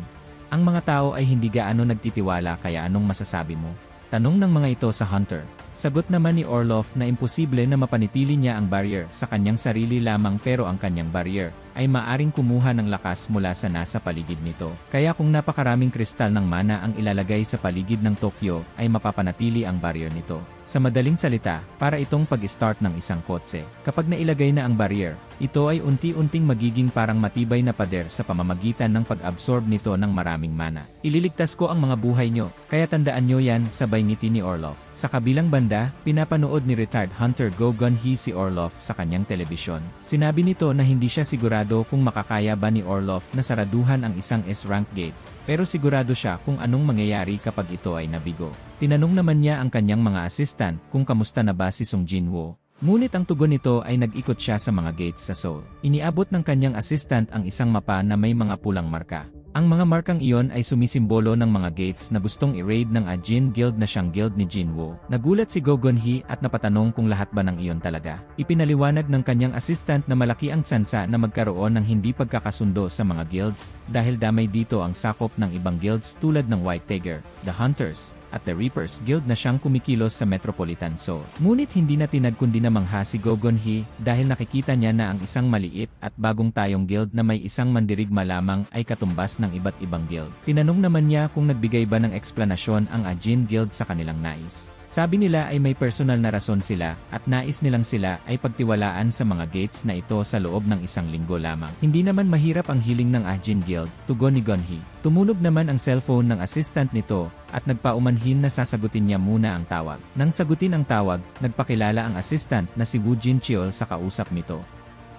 Ang mga tao ay hindi gaano nagtitiwala kaya anong masasabi mo? Tanong ng mga ito sa hunter. Sagot naman ni Orlov na imposible na mapanitili niya ang barrier sa kanyang sarili lamang pero ang kanyang barrier ay maaring kumuha ng lakas mula sa nasa paligid nito. Kaya kung napakaraming kristal ng mana ang ilalagay sa paligid ng Tokyo ay mapapanatili ang barrier nito. Sa madaling salita, para itong pag-start ng isang kotse. Kapag nailagay na ang barrier, ito ay unti-unting magiging parang matibay na pader sa pamamagitan ng pag-absorb nito ng maraming mana. Ililigtas ko ang mga buhay nyo, kaya tandaan nyo yan, sabay ngiti ni Orlov. Sa kabilang banda, pinapanood ni retired hunter Go Gun-hee si Orlov sa kanyang telebisyon. Sinabi nito na hindi siya sigurado kung makakaya ba ni Orlov na saraduhan ang isang S-rank gate, pero sigurado siya kung anong mangyayari kapag ito ay nabigo. Tinanong naman niya ang kanyang mga assistant kung kamusta na ba si Song Jinwoo. Ngunit ang tugon nito ay nag-ikot siya sa mga gates sa Seoul. Iniabot ng kanyang assistant ang isang mapa na may mga pulang marka. Ang mga markang iyon ay sumisimbolo ng mga gates na gustong i-raid ng Ajin Guild na siyang guild ni Jinwoo. Nagulat si Go Gun-hee at napatanong kung lahat ba ng iyon talaga. Ipinaliwanag ng kanyang assistant na malaki ang tsansa na magkaroon ng hindi pagkakasundo sa mga guilds dahil damay dito ang sakop ng ibang guilds tulad ng White Tiger, the Hunters, at the Reapers Guild na siyang kumikilos sa Metropolitan Seoul. Ngunit hindi na tinag kundi namangha si Go Gun-hee dahil nakikita niya na ang isang maliit at bagong tayong guild na may isang mandirigma lamang ay katumbas ng iba't ibang guild. Tinanong naman niya kung nagbigay ba ng eksplanasyon ang Ajin Guild sa kanilang nais. Sabi nila ay may personal na rason sila at nais nilang sila ay pagtiwalaan sa mga gates na ito sa loob ng isang linggo lamang. Hindi naman mahirap ang hiling ng Ajin Guild, tugon ni Gun-hee. Tumunog naman ang cellphone ng assistant nito at nagpaumanhin na sasagutin niya muna ang tawag. Nang sagutin ang tawag, nagpakilala ang assistant na si Woo Jin Cheol sa kausap nito.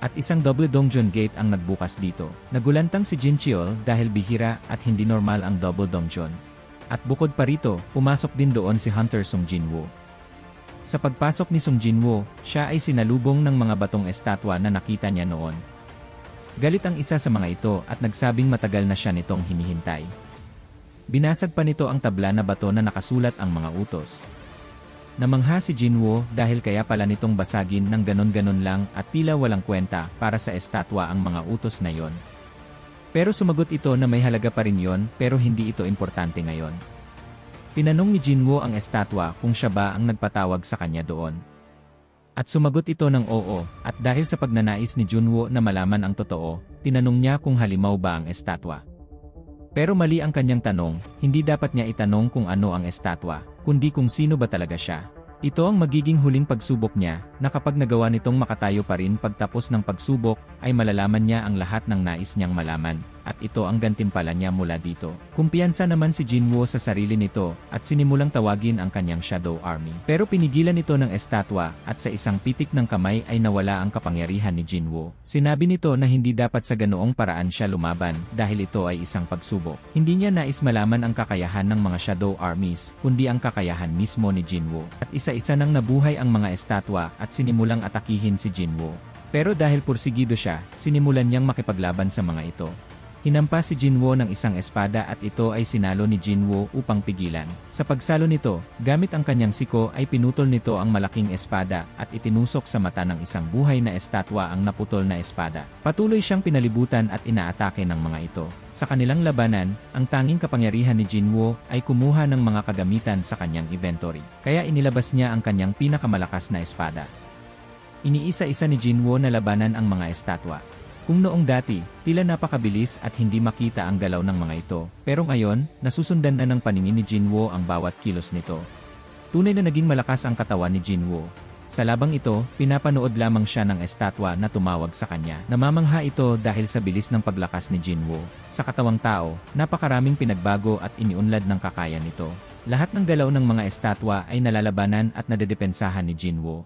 At isang double donjon gate ang nagbukas dito. Nagulantang si Jin Cheol dahil bihira at hindi normal ang double donjon. At bukod pa rito, pumasok din doon si Hunter Sung Jinwoo. Sa pagpasok ni Sung Jinwoo, siya ay sinalubong ng mga batong estatwa na nakita niya noon. Galit ang isa sa mga ito at nagsabing matagal na siya nitong hinihintay. Binasag pa nito ang tabla na bato na nakasulat ang mga utos. Namangha si Jinwoo dahil kaya pala nitong basagin ng ganon-ganon lang at tila walang kwenta para sa estatwa ang mga utos na yon. Pero sumagot ito na may halaga pa rin yon pero hindi ito importante ngayon. Tinanong ni Jinwoo ang estatwa kung siya ba ang nagpatawag sa kanya doon. At sumagot ito ng oo, at dahil sa pagnanais ni Jinwoo na malaman ang totoo, tinanong niya kung halimaw ba ang estatwa. Pero mali ang kanyang tanong, hindi dapat niya itanong kung ano ang estatwa, kundi kung sino ba talaga siya. Ito ang magiging huling pagsubok niya, na kapag nagawa nitong makatayo pa rin pagtapos ng pagsubok, ay malalaman niya ang lahat ng nais niyang malaman, at ito ang gantimpala niya mula dito. Kumpiyansa naman si Jinwoo sa sarili nito, at sinimulang tawagin ang kanyang Shadow Army. Pero pinigilan ito ng estatwa, at sa isang pitik ng kamay ay nawala ang kapangyarihan ni Jinwoo. Sinabi nito na hindi dapat sa ganoong paraan siya lumaban, dahil ito ay isang pagsubok. Hindi niya nais malaman ang kakayahan ng mga Shadow Armies, kundi ang kakayahan mismo ni Jinwoo. At isa-isa nang nabuhay ang mga estatwa at sinimulang atakihin si Jinwoo. Pero dahil pursigido siya, sinimulan niyang makipaglaban sa mga ito. Hinampas si Jinwoo ng isang espada at ito ay sinalo ni Jinwoo upang pigilan. Sa pagsalo nito, gamit ang kanyang siko ay pinutol nito ang malaking espada at itinusok sa mata ng isang buhay na estatwa ang naputol na espada. Patuloy siyang pinalibutan at inaatake ng mga ito. Sa kanilang labanan, ang tanging kapangyarihan ni Jinwoo ay kumuha ng mga kagamitan sa kanyang inventory. Kaya inilabas niya ang kanyang pinakamalakas na espada. Iniisa-isa ni Jinwoo na labanan ang mga estatwa. Kung noong dati, tila napakabilis at hindi makita ang galaw ng mga ito, pero ngayon, nasusundan na ng paningin ni Jinwoo ang bawat kilos nito. Tunay na naging malakas ang katawan ni Jinwoo. Sa labang ito, pinapanood lamang siya ng estatwa na tumawag sa kanya. Namamangha ito dahil sa bilis ng paglakas ni Jinwoo. Sa katawang tao, napakaraming pinagbago at iniunlad ng kakayan nito. Lahat ng galaw ng mga estatwa ay nalalabanan at nadedepensahan ni Jinwoo.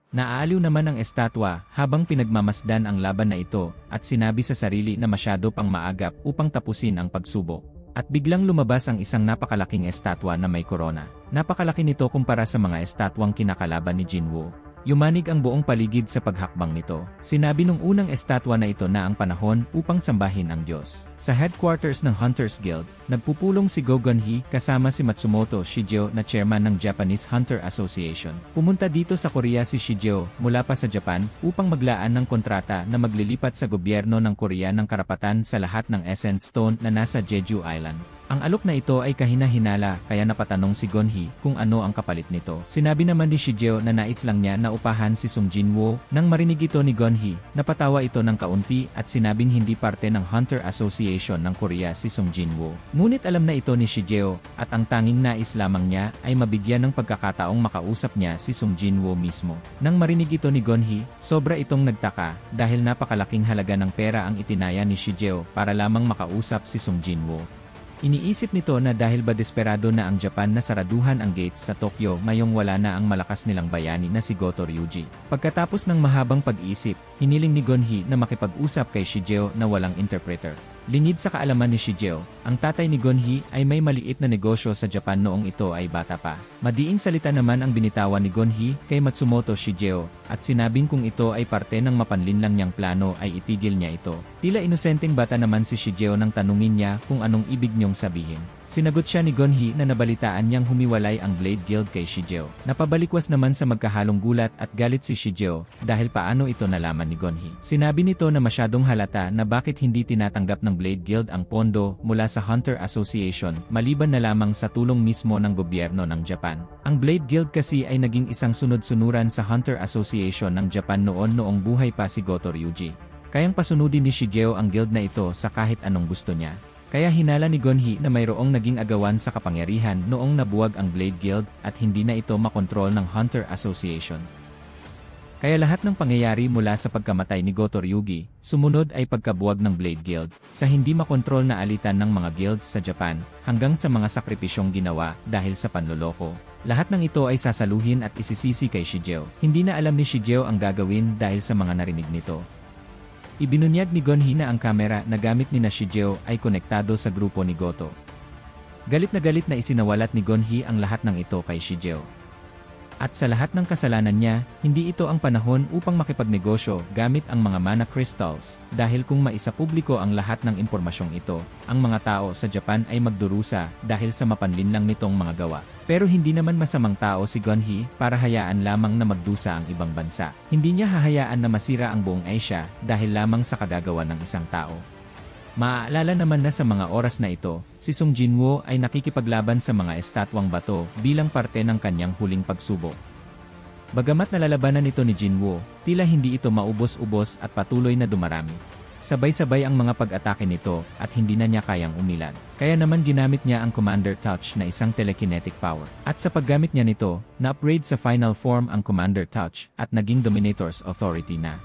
Naaaliw naman ang estatwa habang pinagmamasdan ang laban na ito at sinabi sa sarili na masyado pang maagap upang tapusin ang pagsubok. At biglang lumabas ang isang napakalaking estatwa na may korona. Napakalaki nito kumpara sa mga estatwang kinakalaban ni Jinwoo. Yumanig ang buong paligid sa paghakbang nito. Sinabi nung unang estatwa na ito na ang panahon upang sambahin ang Diyos. Sa headquarters ng Hunters Guild, nagpupulong si Go Gun-hee kasama si Matsumoto Shigeo na chairman ng Japanese Hunter Association. Pumunta dito sa Korea si Shigeo mula pa sa Japan upang maglaan ng kontrata na maglilipat sa gobyerno ng Korea ng karapatan sa lahat ng Essence Stone na nasa Jeju Island. Ang alok na ito ay kahina-hinala kaya napatanong si Gun-hee kung ano ang kapalit nito. Sinabi naman ni Shigeo na nais lang niya na upahan si Sung Jinwoo. Nang marinig ito ni Gun-hee, napatawa ito ng kaunti at sinabing hindi parte ng Hunter Association ng Korea si Sung Jinwoo. Ngunit alam na ito ni Shigeo at ang tanging nais lamang niya ay mabigyan ng pagkakataong makausap niya si Sung Jinwoo mismo. Nang marinig ito ni Gun-hee, sobra itong nagtaka dahil napakalaking halaga ng pera ang itinaya ni Shigeo para lamang makausap si Sung Jinwoo. Iniisip nito na dahil ba desperado na ang Japan na saraduhan ang gates sa Tokyo ngayong wala na ang malakas nilang bayani na si Goto Ryuji. Pagkatapos ng mahabang pag-isip, hiniling ni Gun-hee na makipag-usap kay Shigeo na walang interpreter. Lingid sa kaalaman ni Shigeo, ang tatay ni Gonhee ay may maliit na negosyo sa Japan noong ito ay bata pa. Madiing salita naman ang binitawan ni Gonhee kay Matsumoto Shigeo, at sinabing kung ito ay parte ng mapanlinlang niyang plano ay itigil niya ito. Tila inosenteng bata naman si Shigeo nang tanungin niya kung anong ibig niyong sabihin. Sinagot siya ni Gonhee na nabalitaan niyang humiwalay ang Blade Guild kay Shigeo. Napabalikwas naman sa magkahalong gulat at galit si Shigeo dahil paano ito nalaman ni Gonhee. Sinabi nito na masyadong halata na bakit hindi tinatanggap ng Blade Guild ang pondo mula sa Hunter Association maliban na lamang sa tulong mismo ng gobyerno ng Japan. Ang Blade Guild kasi ay naging isang sunod-sunuran sa Hunter Association ng Japan noong buhay pa si Goto Ryuji. Kayang pasunudin ni Shigeo ang guild na ito sa kahit anong gusto niya. Kaya hinala ni Gonhee na mayroong naging agawan sa kapangyarihan noong nabuwag ang Blade Guild at hindi na ito makontrol ng Hunter Association. Kaya lahat ng pangyayari mula sa pagkamatay ni Goto Ryuji, sumunod ay pagkabuwag ng Blade Guild, sa hindi makontrol na alitan ng mga guilds sa Japan, hanggang sa mga sakripisyong ginawa dahil sa panloloko. Lahat ng ito ay sasaluhin at isisisi kay Shigeo. Hindi na alam ni Shigeo ang gagawin dahil sa mga narinig nito. Ibinunyag ni Gonhee na ang kamera na gamit ni Shigeo ay konektado sa grupo ni Goto. Galit na isinawalat ni Gonhee ang lahat ng ito kay Shigeo. At sa lahat ng kasalanan niya, hindi ito ang panahon upang makipagnegosyo gamit ang mga mana crystals, dahil kung maisapubliko ang lahat ng impormasyong ito, ang mga tao sa Japan ay magdurusa dahil sa mapanlinlang nitong mga gawa. Pero hindi naman masamang tao si Gonhee para hayaan lamang na magdusa ang ibang bansa. Hindi niya hahayaan na masira ang buong Asia dahil lamang sa kagagawa ng isang tao. Maaalala naman na sa mga oras na ito, si Sung Jinwoo ay nakikipaglaban sa mga estatwang bato bilang parte ng kanyang huling pagsubok. Bagamat nalalabanan ito ni Jinwoo, tila hindi ito maubos-ubos at patuloy na dumarami. Sabay-sabay ang mga pag-atake nito at hindi na niya kayang umilag. Kaya naman ginamit niya ang Commander Touch na isang telekinetic power. At sa paggamit niya nito, na-upgrade sa final form ang Commander Touch at naging Dominator's Authority na.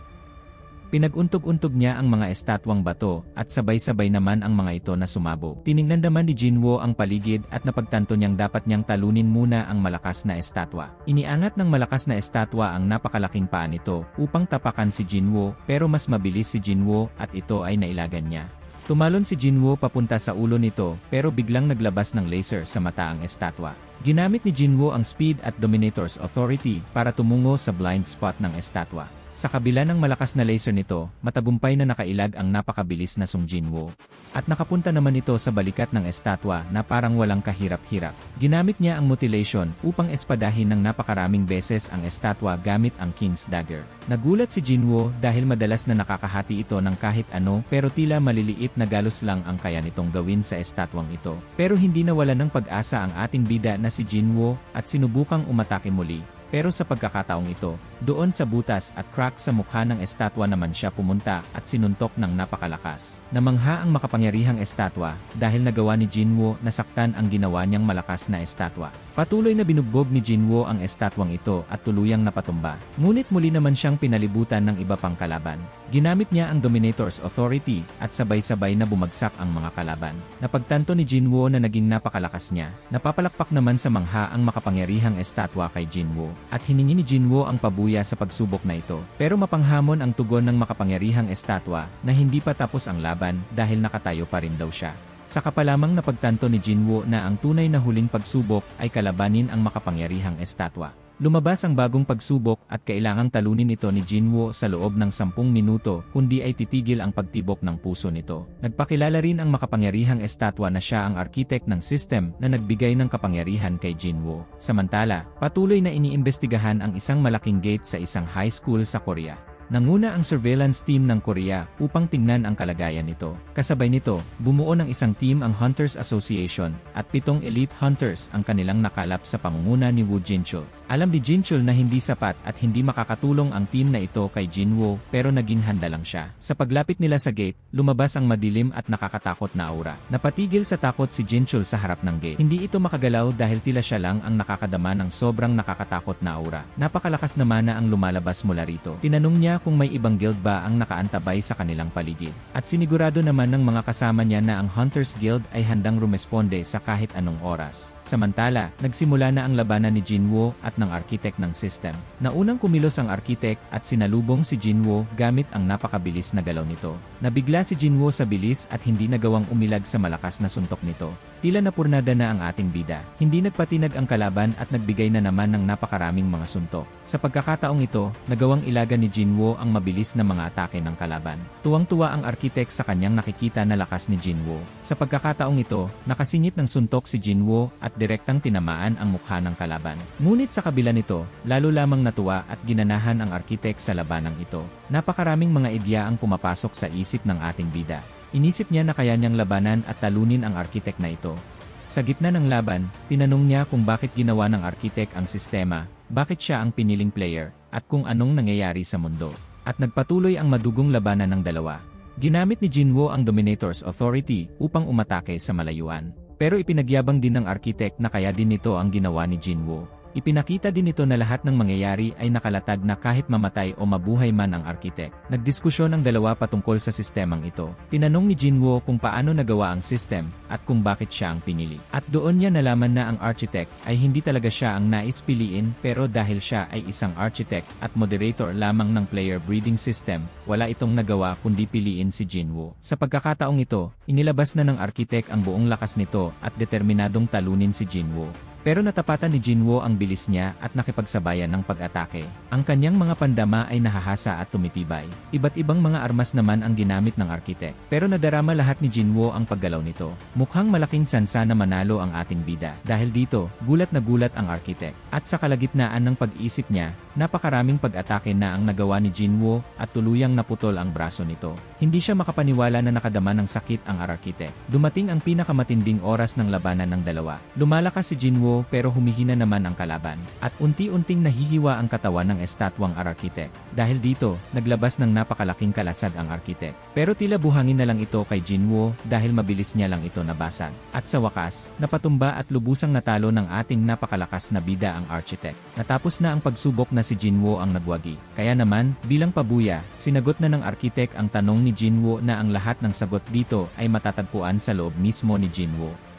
Pinag-untog-untog niya ang mga estatwang bato at sabay-sabay naman ang mga ito na sumabog. Tiningnan naman ni Jinwoo ang paligid at napagtanto niyang dapat niyang talunin muna ang malakas na estatwa. Iniangat ng malakas na estatwa ang napakalaking paa nito upang tapakan si Jinwoo, pero mas mabilis si Jinwoo at ito ay nailagan niya. Tumalon si Jinwoo papunta sa ulo nito pero biglang naglabas ng laser sa mata ang estatwa. Ginamit ni Jinwoo ang Speed at Dominator's Authority para tumungo sa blind spot ng estatwa. Sa kabila ng malakas na laser nito, matagumpay na nakailag ang napakabilis na Sung Jinwoo. At nakapunta naman ito sa balikat ng estatwa na parang walang kahirap-hirap. Ginamit niya ang mutilation upang espadahin ng napakaraming beses ang estatwa gamit ang King's Dagger. Nagulat si Jinwoo dahil madalas na nakakahati ito ng kahit ano pero tila maliliit na galos lang ang kaya nitong gawin sa estatwang ito. Pero hindi nawala ng pag-asa ang ating bida na si Jinwoo at sinubukang umatake muli. Pero sa pagkakataong ito, doon sa butas at crack sa mukha ng estatwa naman siya pumunta at sinuntok ng napakalakas. Namangha ang makapangyarihang estatwa dahil nagawa ni Jinwoo na saktan ang ginawa niyang malakas na estatwa. Patuloy na binugbog ni Jinwoo ang estatwang ito at tuluyang napatumba. Ngunit muli naman siyang pinalibutan ng iba pang kalaban. Ginamit niya ang Dominator's Authority at sabay-sabay na bumagsak ang mga kalaban. Napagtanto ni Jinwoo na naging napakalakas niya. Napapalakpak naman sa mangha ang makapangyarihang estatwa kay Jinwoo. At hiningi ni Jinwoo ang pabuya sa pagsubok na ito. Pero mapanghamon ang tugon ng makapangyarihang estatwa na hindi pa tapos ang laban dahil nakatayo pa rin daw siya. Saka pa lamang napagtanto ni Jinwoo na ang tunay na huling pagsubok ay kalabanin ang makapangyarihang estatwa. Lumabas ang bagong pagsubok at kailangang talunin ito ni Jinwoo sa loob ng 10 minuto kundi ay titigil ang pagtibok ng puso nito. Nagpakilala rin ang makapangyarihang estatwa na siya ang architect ng system na nagbigay ng kapangyarihan kay Jinwoo. Samantala, patuloy na iniimbestigahan ang isang malaking gate sa isang high school sa Korea. Nanguna ang surveillance team ng Korea upang tingnan ang kalagayan nito. Kasabay nito, bumuo ng isang team ang Hunters Association at 7 elite hunters ang kanilang nakalap sa pangunguna ni Woo Jinchul. Alam ni Jinchul na hindi sapat at hindi makakatulong ang team na ito kay Jinwoo pero naging handa lang siya. Sa paglapit nila sa gate, lumabas ang madilim at nakakatakot na aura. Napatigil sa takot si Jinchul sa harap ng gate. Hindi ito makagalaw dahil tila siya lang ang nakakadama ng sobrang nakakatakot na aura. Napakalakas naman na ang lumalabas mula rito. Tinanong niya kung may ibang guild ba ang nakaantabay sa kanilang paligid. At sinigurado naman ng mga kasama niya na ang Hunters Guild ay handang rumesponde sa kahit anong oras. Samantala, nagsimula na ang labanan ni Jinwoo at ng architect ng system. Naunang kumilos ang architect at sinalubong si Jinwoo gamit ang napakabilis na galaw nito. Nabigla si Jinwoo sa bilis at hindi nagawang umilag sa malakas na suntok nito. Tila napurnada na ang ating bida. Hindi nagpatinag ang kalaban at nagbigay na naman ng napakaraming mga suntok. Sa pagkakataong ito, nagawang ilaga ni Jinwoo ang mabilis na mga atake ng kalaban. Tuwang-tuwa ang architect sa kanyang nakikita na lakas ni Jinwoo. Sa pagkakataong ito, nakasingit ng suntok si Jinwoo at direktang tinamaan ang mukha ng kalaban. Ngunit sa kabila nito, lalo lamang natuwa at ginanahan ang architect sa labanang ito. Napakaraming mga ideya ang pumapasok sa isip ng ating bida. Inisip niya na kaya niyang labanan at talunin ang architect na ito. Sa gitna ng laban, tinanong niya kung bakit ginawa ng architect ang sistema, bakit siya ang piniling player, at kung anong nangyayari sa mundo. At nagpatuloy ang madugong labanan ng dalawa. Ginamit ni Jinwoo ang Dominator's Authority upang umatake sa malayuan. Pero ipinagyabang din ng architect na kaya din nito ang ginawa ni Jinwoo. Ipinakita din nito na lahat ng mangyayari ay nakalatag na kahit mamatay o mabuhay man ang architect. Nagdiskusyon ang dalawa patungkol sa sistemang ito. Tinanong ni Jinwoo kung paano nagawa ang system at kung bakit siya ang pinili. At doon niya nalaman na ang architect ay hindi talaga siya ang nais piliin pero dahil siya ay isang architect at moderator lamang ng player breeding system, wala itong nagawa kundi piliin si Jinwoo. Sa pagkakataong ito, inilabas na ng architect ang buong lakas nito at determinadong talunin si Jinwoo. Pero natapatan ni Jinwoo ang bilis niya at nakipagsabayan ng pag-atake. Ang kanyang mga pandama ay nahahasa at tumitibay. Iba't ibang mga armas naman ang ginamit ng architect. Pero nadarama lahat ni Jinwoo ang paggalaw nito. Mukhang malaking tsansa na manalo ang ating bida. Dahil dito, gulat na gulat ang architect. At sa kalagitnaan ng pag-isip niya, napakaraming pag-atake na ang nagawa ni Jinwoo at tuluyang naputol ang braso nito. Hindi siya makapaniwala na nakadama ng sakit ang architect. Dumating ang pinakamatinding oras ng labanan ng dalawa. Lumalakas si Jinwoo pero humihina naman ang kalaban. At unti-unting nahihiwa ang katawan ng estatwang architect. Dahil dito, naglabas ng napakalaking kalasag ang architect. Pero tila buhangin na lang ito kay Jinwoo dahil mabilis niya lang ito nabasag. At sa wakas, napatumba at lubusang natalo ng ating napakalakas na bida ang architect. Natapos na ang pagsubok na si Jinwoo ang nagwagi. Kaya naman, bilang pabuya, sinagot na ng architect ang tanong ni Jinwoo na ang lahat ng sagot dito ay matatagpuan sa loob mismo ni Jinwoo.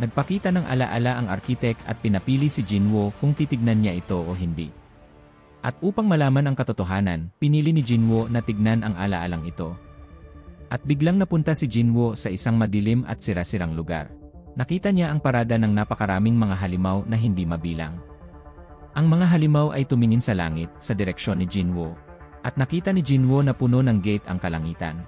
Nagpakita ng alaala ang architect at pinapili si Jinwoo kung titignan niya ito o hindi. At upang malaman ang katotohanan, pinili ni Jinwoo na tignan ang alaalang ito. At biglang napunta si Jinwoo sa isang madilim at sira-sirang lugar. Nakita niya ang parada ng napakaraming mga halimaw na hindi mabilang. Ang mga halimaw ay tumingin sa langit, sa direksyon ni Jinwoo. At nakita ni Jinwoo na puno ng gate ang kalangitan.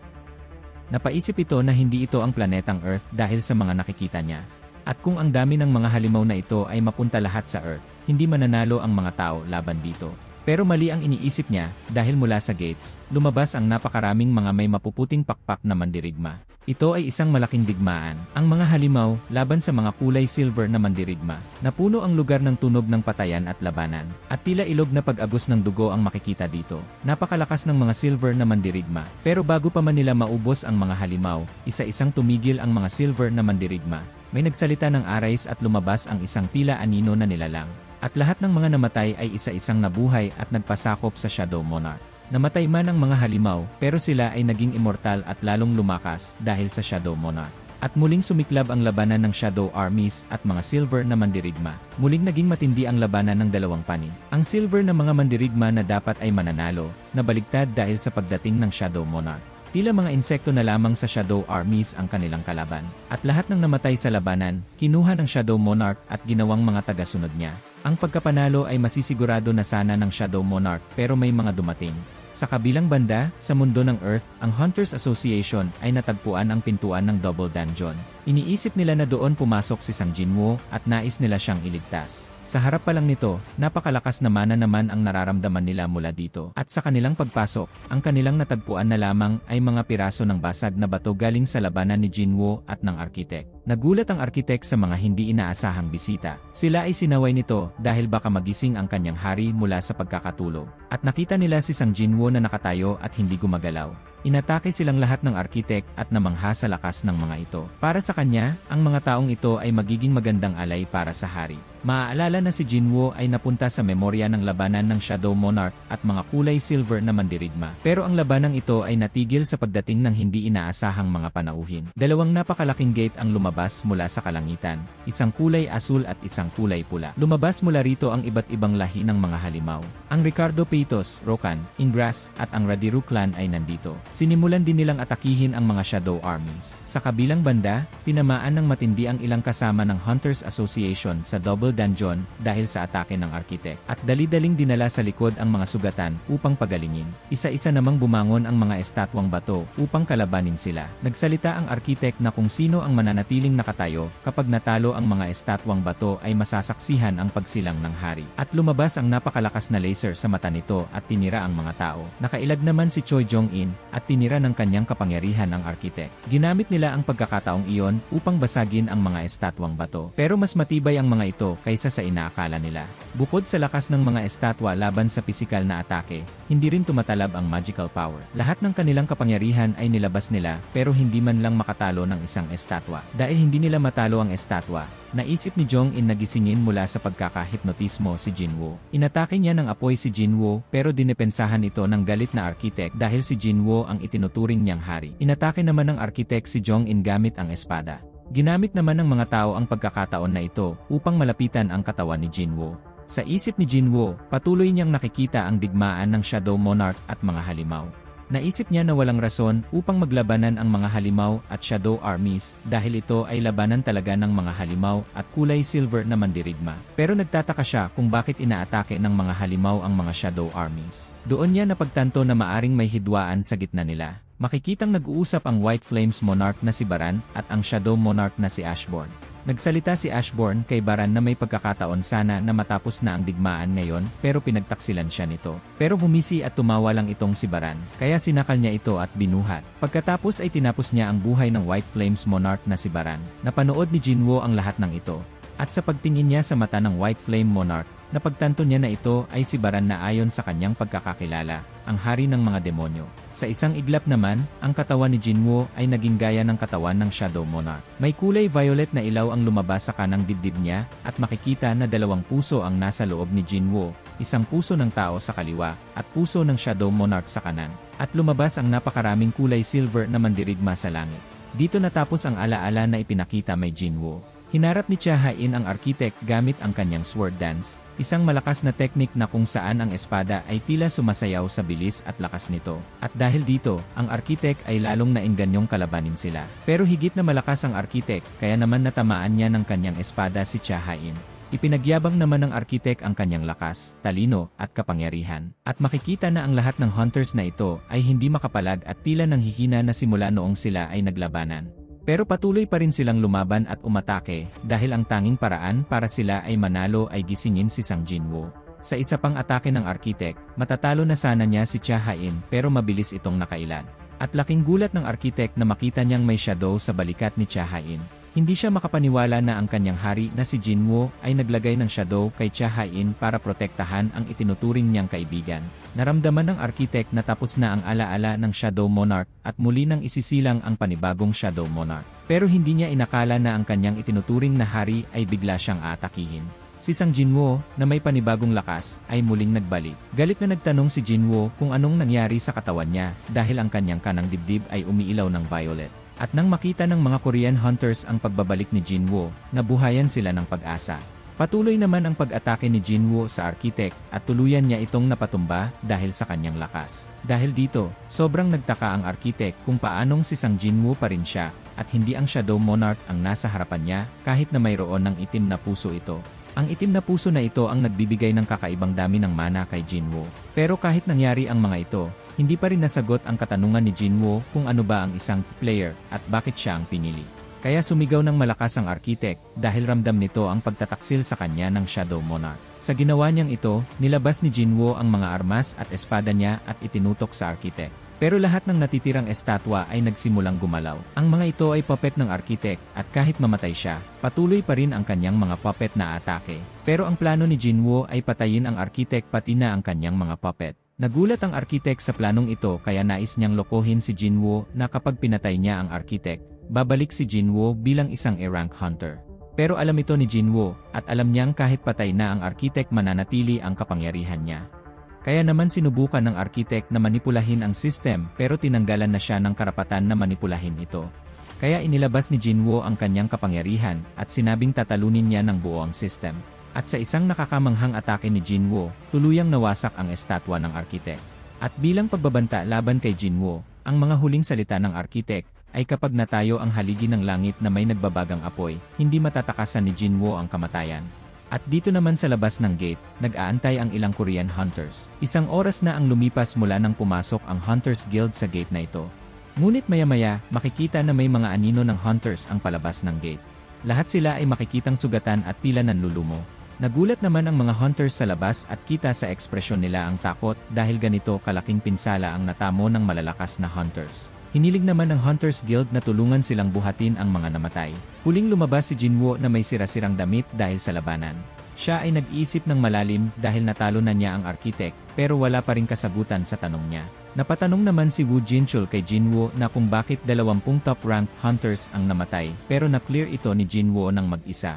Napaisip ito na hindi ito ang planetang Earth dahil sa mga nakikita niya. At kung ang dami ng mga halimaw na ito ay mapunta lahat sa Earth, hindi mananalo ang mga tao laban dito. Pero mali ang iniisip niya, dahil mula sa gates, lumabas ang napakaraming mga may mapuputing pakpak na mandirigma. Ito ay isang malaking digmaan. Ang mga halimaw, laban sa mga kulay silver na mandirigma. Napuno ang lugar ng tunog ng patayan at labanan. At tila ilog na pag-agos ng dugo ang makikita dito. Napakalakas ng mga silver na mandirigma. Pero bago pa man nila maubos ang mga halimaw, isa-isang tumigil ang mga silver na mandirigma. May nagsalita ng arais at lumabas ang isang tila anino na nilalang. At lahat ng mga namatay ay isa-isang nabuhay at nagpasakop sa Shadow Monarch. Namatay man ang mga halimaw, pero sila ay naging immortal at lalong lumakas dahil sa Shadow Monarch. At muling sumiklab ang labanan ng Shadow Armies at mga silver na mandirigma. Muling naging matindi ang labanan ng dalawang panig. Ang silver na mga mandirigma na dapat ay mananalo, nabaligtad dahil sa pagdating ng Shadow Monarch. Tila mga insekto na lamang sa Shadow Armies ang kanilang kalaban. At lahat ng namatay sa labanan, kinuha ng Shadow Monarch at ginawang mga tagasunod niya. Ang pagkapanalo ay masisigurado na sana ng Shadow Monarch pero may mga dumating. Sa kabilang banda, sa mundo ng Earth, ang Hunters Association ay natagpuan ang pintuan ng Double Dungeon. Iniisip nila na doon pumasok si Sang Jinwoo at nais nila siyang iligtas. Sa harap pa lang nito, napakalakas na mana naman ang nararamdaman nila mula dito. At sa kanilang pagpasok, ang kanilang natagpuan na lamang ay mga piraso ng basag na bato galing sa labanan ni Jinwoo at ng architect. Nagulat ang architect sa mga hindi inaasahang bisita. Sila ay sinaway nito dahil baka magising ang kanyang hari mula sa pagkakatulog. At nakita nila si Sang Jinwoo na nakatayo at hindi gumagalaw. Inatake silang lahat ng arkitek at namangha sa lakas ng mga ito. Para sa kanya, ang mga taong ito ay magiging magandang alay para sa hari. Maaalala na si Jinwoo ay napunta sa memorya ng labanan ng Shadow Monarch at mga kulay silver na mandirigma. Pero ang labanang ito ay natigil sa pagdating ng hindi inaasahang mga panauhin. Dalawang napakalaking gate ang lumabas mula sa kalangitan, isang kulay asul at isang kulay pula. Lumabas mula rito ang iba't ibang lahi ng mga halimaw. Ang Ricardo Peitos, Rokan, Ingras at ang Radiru clan ay nandito. Sinimulan din nilang atakihin ang mga Shadow Armies. Sa kabilang banda, tinamaan ng matindi ang ilang kasama ng Hunters Association sa Double Dungeon dahil sa atake ng arkitek at dali-daling dinala sa likod ang mga sugatan upang pagalingin. Isa-isa namang bumangon ang mga estatwang bato upang kalabanin sila. Nagsalita ang arkitek na kung sino ang mananatiling nakatayo kapag natalo ang mga estatwang bato ay masasaksihan ang pagsilang ng hari. At lumabas ang napakalakas na laser sa mata nito at tinira ang mga tao. Nakailag naman si Choi Jong-in at tinira ng kanyang kapangyarihan ang arkitek. Ginamit nila ang pagkakataong iyon upang basagin ang mga estatwang bato. Pero mas matibay ang mga ito kaysa sa inaakala nila. Bukod sa lakas ng mga estatwa laban sa pisikal na atake, hindi rin tumatalab ang magical power. Lahat ng kanilang kapangyarihan ay nilabas nila pero hindi man lang makatalo ng isang estatwa. Dahil hindi nila matalo ang estatwa, naisip ni Jong-in na gisingin mula sa pagkakahipnotismo si Jinwoo. Inatake niya ng apoy si Jinwoo pero dinepensahan ito ng galit na arkitek dahil si Jinwoo ang itinuturing niyang hari. Inatake naman ng arkitek si Jong-in gamit ang espada. Ginamit naman ng mga tao ang pagkakataon na ito upang malapitan ang katawan ni Jinwoo. Sa isip ni Jinwoo, patuloy niyang nakikita ang digmaan ng Shadow Monarch at mga halimaw. Naisip niya na walang rason upang maglabanan ang mga halimaw at Shadow Armies dahil ito ay labanan talaga ng mga halimaw at kulay silver na mandirigma. Pero nagtataka siya kung bakit inaatake ng mga halimaw ang mga Shadow Armies. Doon niya napagtanto na maaring may hidwaan sa gitna nila. Makikitang nag-uusap ang White Flames Monarch na si Baran at ang Shadow Monarch na si Ashborn. Nagsalita si Ashborn kay Baran na may pagkakataon sana na matapos na ang digmaan ngayon pero pinagtaksilan siya nito. Pero bumisi at tumawa lang itong si Baran, kaya sinakal niya ito at binuhat. Pagkatapos ay tinapos niya ang buhay ng White Flames Monarch na si Baran. Napanood ni Jinwoo ang lahat ng ito. At sa pagtingin niya sa mata ng White Flame Monarch, napagtanto niya na ito ay si Baran na ayon sa kanyang pagkakakilala, ang hari ng mga demonyo. Sa isang iglap naman, ang katawan ni Jinwoo ay naging gaya ng katawan ng Shadow Monarch. May kulay violet na ilaw ang lumabas sa kanang dibdib niya at makikita na dalawang puso ang nasa loob ni Jinwoo, isang puso ng tao sa kaliwa at puso ng Shadow Monarch sa kanan. At lumabas ang napakaraming kulay silver na mandirigma sa langit. Dito natapos ang alaala na ipinakita may Jinwoo. Hinarap ni Cha Ha-in ang arkitek gamit ang kanyang sword dance, isang malakas na teknik na kung saan ang espada ay tila sumasayaw sa bilis at lakas nito. At dahil dito, ang arkitek ay lalong naingganyong kalabanin sila. Pero higit na malakas ang arkitek, kaya naman natamaan niya ng kanyang espada si Cha Ha-in. Ipinagyabang naman ng arkitek ang kanyang lakas, talino, at kapangyarihan. At makikita na ang lahat ng hunters na ito ay hindi makapalag at tila nanghihina na simula noong sila ay naglabanan. Pero patuloy pa rin silang lumaban at umatake dahil ang tanging paraan para sila ay manalo ay gisingin si Sang Jinwoo. Sa isa pang atake ng arkitek, matatalo na sana niya si Cha Ha-in pero mabilis itong nakailag. At laking gulat ng arkitek na makita niyang may shadow sa balikat ni Cha Ha-in. Hindi siya makapaniwala na ang kanyang hari na si Jinwoo ay naglagay ng shadow kay Cha Ha-in para protektahan ang itinuturing niyang kaibigan. Naramdaman ng arkitek na tapos na ang alaala ng Shadow Monarch at muli nang isisilang ang panibagong Shadow Monarch. Pero hindi niya inakala na ang kanyang itinuturing na hari ay bigla siyang aatakihin. Si Sang Jinwoo, na may panibagong lakas, ay muling nagbalik. Galit na nagtanong si Jinwoo kung anong nangyari sa katawan niya dahil ang kanyang kanang dibdib ay umiilaw ng violet. At nang makita ng mga Korean hunters ang pagbabalik ni Jinwoo, nabuhayan sila ng pag-asa. Patuloy naman ang pag-atake ni Jinwoo sa arkitek at tuluyan niya itong napatumba dahil sa kanyang lakas. Dahil dito, sobrang nagtaka ang arkitek kung paanong si Sang Jinwoo pa rin siya at hindi ang Shadow Monarch ang nasa harapan niya kahit na mayroon ng itim na puso ito. Ang itim na puso na ito ang nagbibigay ng kakaibang dami ng mana kay Jinwoo. Pero kahit nangyari ang mga ito, hindi pa rin nasagot ang katanungan ni Jinwoo kung ano ba ang isang player at bakit siya ang pinili. Kaya sumigaw ng malakas ang arkitek dahil ramdam nito ang pagtataksil sa kanya ng Shadow Monarch. Sa ginawa niyang ito, nilabas ni Jinwoo ang mga armas at espada niya at itinutok sa arkitek. Pero lahat ng natitirang estatwa ay nagsimulang gumalaw. Ang mga ito ay puppet ng arkitek at kahit mamatay siya, patuloy pa rin ang kanyang mga puppet na atake. Pero ang plano ni Jinwoo ay patayin ang arkitek pati na ang kanyang mga puppet. Nagulat ang arkitek sa planong ito kaya nais niyang lokohin si Jinwoo na kapag pinatay niya ang arkitek, babalik si Jinwoo bilang isang A-rank hunter. Pero alam ito ni Jinwoo at alam niyang kahit patay na ang arkitek mananatili ang kapangyarihan niya. Kaya naman sinubukan ng arkitek na manipulahin ang system pero tinanggalan na siya ng karapatan na manipulahin ito. Kaya inilabas ni Jinwoo ang kanyang kapangyarihan at sinabing tatalunin niya ng buo ang system. At sa isang nakakamanghang atake ni Jinwoo, tuluyang nawasak ang estatwa ng arkitek. At bilang pagbabanta laban kay Jinwoo, ang mga huling salita ng arkitek ay kapag natayo ang haligi ng langit na may nagbabagang apoy, hindi matatakasan ni Jinwoo ang kamatayan. At dito naman sa labas ng gate, nag-aantay ang ilang Korean hunters. Isang oras na ang lumipas mula nang pumasok ang Hunters Guild sa gate na ito. Ngunit maya-maya, makikita na may mga anino ng hunters ang palabas ng gate. Lahat sila ay makikitang sugatan at tila nanlulumo. Nagulat naman ang mga hunters sa labas at kita sa ekspresyon nila ang takot dahil ganito kalaking pinsala ang natamo ng malalakas na hunters. Hinilig naman ng Hunters Guild na tulungan silang buhatin ang mga namatay. Huling lumabas si Jinwoo na may sira-sirang damit dahil sa labanan. Siya ay nag-iisip ng malalim dahil natalo na niya ang arkitek pero wala pa ring kasagutan sa tanong niya. Napatanong naman si Woo Jinchul kay Jinwoo na kung bakit 20 top-ranked hunters ang namatay pero na-clear ito ni Jinwoo ng mag-isa.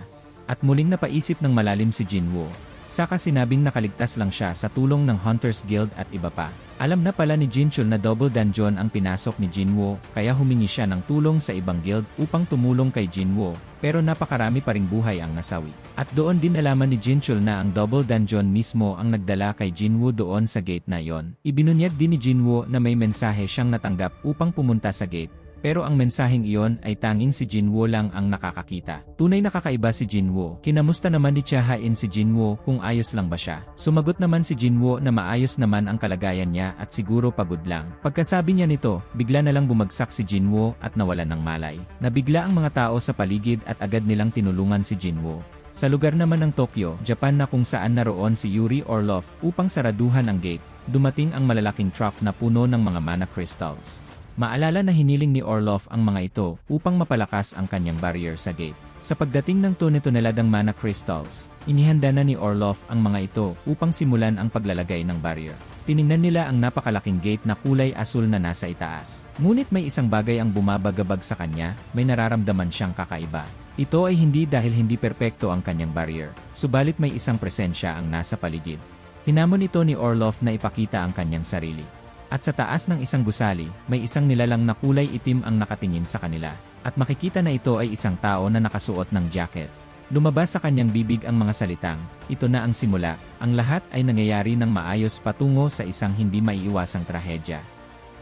At muling napaisip ng malalim si Jinwoo. Saka sinabing nakaligtas lang siya sa tulong ng Hunters Guild at iba pa. Alam na pala ni Jinchul na double dungeon ang pinasok ni Jinwoo kaya humingi siya ng tulong sa ibang guild upang tumulong kay Jinwoo pero napakarami pa ring buhay ang nasawi. At doon din alaman ni Jinchul na ang double dungeon mismo ang nagdala kay Jinwoo doon sa gate na yon. Ibinunyag din ni Jinwoo na may mensahe siyang natanggap upang pumunta sa gate. Pero ang mensaheng iyon ay tanging si Jinwoo lang ang nakakakita. Tunay na kakaiba si Jinwoo. Kinamusta naman ni Chahain si Jinwoo kung ayos lang ba siya. Sumagot naman si Jinwoo na maayos naman ang kalagayan niya at siguro pagod lang. Pagkasabi niya nito, bigla na lang bumagsak si Jinwoo at nawalan ng malay. Nabigla ang mga tao sa paligid at agad nilang tinulungan si Jinwoo. Sa lugar naman ng Tokyo, Japan na kung saan naroon si Yuri Orlov upang saraduhan ang gate, dumating ang malalaking truck na puno ng mga mana crystals. Maalala na hiniling ni Orlov ang mga ito upang mapalakas ang kanyang barrier sa gate. Sa pagdating ng 2 toneladang mana crystals, inihanda na ni Orlov ang mga ito upang simulan ang paglalagay ng barrier. Tiningnan nila ang napakalaking gate na kulay asul na nasa itaas. Ngunit may isang bagay ang bumabagabag sa kanya, may nararamdaman siyang kakaiba. Ito ay hindi dahil hindi perpekto ang kanyang barrier, subalit may isang presensya ang nasa paligid. Hinamon ito ni Orlov na ipakita ang kanyang sarili. At sa taas ng isang gusali, may isang nilalang na kulay itim ang nakatingin sa kanila. At makikita na ito ay isang tao na nakasuot ng jacket. Lumabas sa kanyang bibig ang mga salitang, ito na ang simula, ang lahat ay nangyayari ng maayos patungo sa isang hindi maiiwasang trahedya.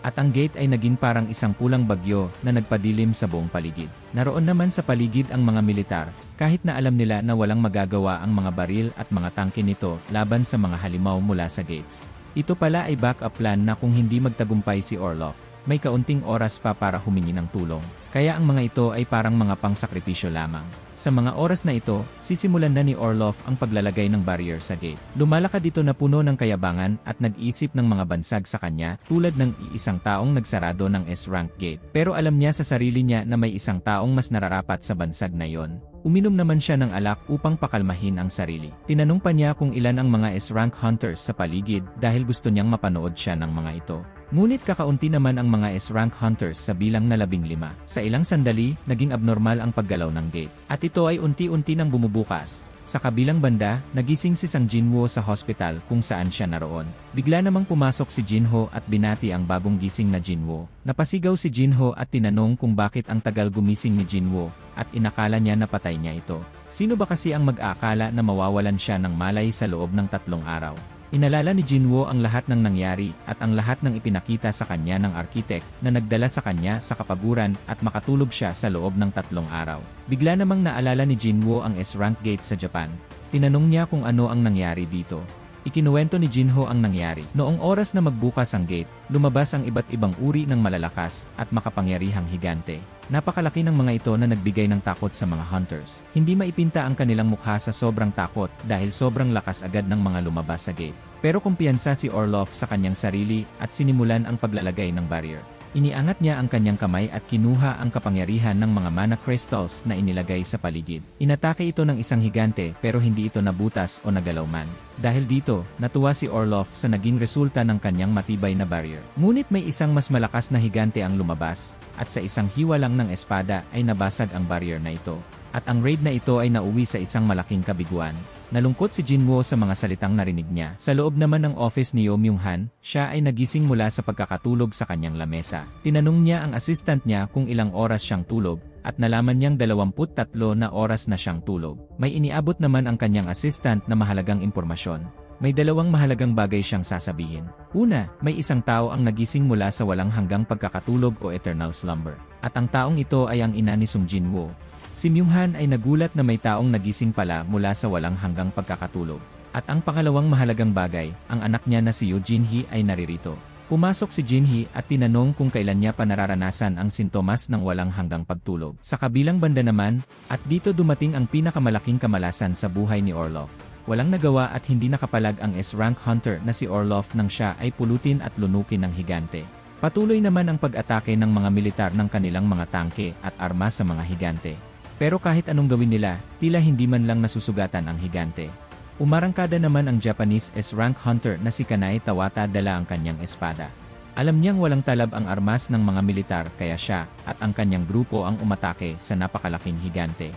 At ang gate ay naging parang isang pulang bagyo na nagpadilim sa buong paligid. Naroon naman sa paligid ang mga militar, kahit na alam nila na walang magagawa ang mga baril at mga tangke nito laban sa mga halimaw mula sa gates. Ito pala ay backup plan na kung hindi magtagumpay si Orlov, may kaunting oras pa para humingi ng tulong. Kaya ang mga ito ay parang mga pangsakripisyo lamang. Sa mga oras na ito, sisimulan na ni Orlov ang paglalagay ng barrier sa gate. Lumalakad dito na puno ng kayabangan at nag-isip ng mga bansag sa kanya tulad ng isang taong nagsarado ng S-rank gate. Pero alam niya sa sarili niya na may isang taong mas nararapat sa bansag na yon. Uminom naman siya ng alak upang pakalmahin ang sarili. Tinanong pa niya kung ilan ang mga S-rank hunters sa paligid dahil gusto niyang mapanood siya ng mga ito. Ngunit kakaunti naman ang mga S-rank hunters sa bilang na 15. Sa ilang sandali, naging abnormal ang paggalaw ng gate. At ito ay unti-unti nang bumubukas. Sa kabilang banda, nagising si Sang Jinwoo sa hospital kung saan siya naroon. Bigla namang pumasok si Jinho at binati ang bagong gising na Jinwoo. Napasigaw si Jinho at tinanong kung bakit ang tagal gumising ni Jinwoo at inakala niya na patay niya ito. Sino ba kasi ang mag-aakala na mawawalan siya ng malay sa loob ng 3 araw? Inalala ni Jinwoo ang lahat ng nangyari at ang lahat ng ipinakita sa kanya ng arkitek na nagdala sa kanya sa kapaguran at makatulog siya sa loob ng 3 araw. Bigla namang naalala ni Jinwoo ang S-rank gate sa Japan. Tinanong niya kung ano ang nangyari dito. Ikinuwento ni Jinho ang nangyari. Noong oras na magbukas ang gate, lumabas ang iba't ibang uri ng malalakas at makapangyarihang higante. Napakalaki ng mga ito na nagbigay ng takot sa mga hunters. Hindi maipinta ang kanilang mukha sa sobrang takot dahil sobrang lakas agad ng mga lumabas sa gate. Pero kumpiyansa si Orlov sa kanyang sarili at sinimulan ang paglalagay ng barrier. Iniangat niya ang kanyang kamay at kinuha ang kapangyarihan ng mga mana crystals na inilagay sa paligid. Inatake ito ng isang higante pero hindi ito nabutas o nagalaw man. Dahil dito, natuwa si Orloff sa naging resulta ng kanyang matibay na barrier. Ngunit may isang mas malakas na higante ang lumabas, at sa isang hiwa lang ng espada ay nabasag ang barrier na ito. At ang raid na ito ay nauwi sa isang malaking kabiguan. Nalungkot si Jinwoo sa mga salitang narinig niya. Sa loob naman ng office ni Yeo Myung-han, siya ay nagising mula sa pagkakatulog sa kanyang lamesa. Tinanong niya ang assistant niya kung ilang oras siyang tulog, at nalaman niyang 23 na oras na siyang tulog. May iniabot naman ang kanyang assistant na mahalagang impormasyon. May dalawang mahalagang bagay siyang sasabihin. Una, may isang tao ang nagising mula sa walang hanggang pagkakatulog o eternal slumber. At ang taong ito ay ang ina ni Sung Jinwoo. Si Myung-han ay nagulat na may taong nagising pala mula sa walang hanggang pagkakatulog. At ang pangalawang mahalagang bagay, ang anak niya na si Yoo Jin-hee ay naririto. Pumasok si Jin-hee at tinanong kung kailan niya pa nararanasan ang sintomas ng walang hanggang pagtulog. Sa kabilang banda naman, at dito dumating ang pinakamalaking kamalasan sa buhay ni Orloff. Walang nagawa at hindi nakapalag ang S-rank hunter na si Orloff nang siya ay pulutin at lunukin ng higante. Patuloy naman ang pag-atake ng mga militar ng kanilang mga tangke at armas sa mga higante. Pero kahit anong gawin nila, tila hindi man lang nasusugatan ang higante. Umarangkada naman ang Japanese S-rank hunter na si Kanai Tawata dala ang kanyang espada. Alam niyang walang talab ang armas ng mga militar kaya siya at ang kanyang grupo ang umatake sa napakalaking higante.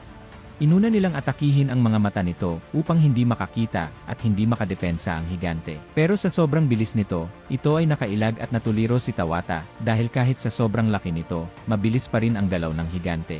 Inuna nilang atakihin ang mga mata nito upang hindi makakita at hindi makadepensa ang higante. Pero sa sobrang bilis nito, ito ay nakailag at natuliro si Tawata dahil kahit sa sobrang laki nito, mabilis pa rin ang galaw ng higante.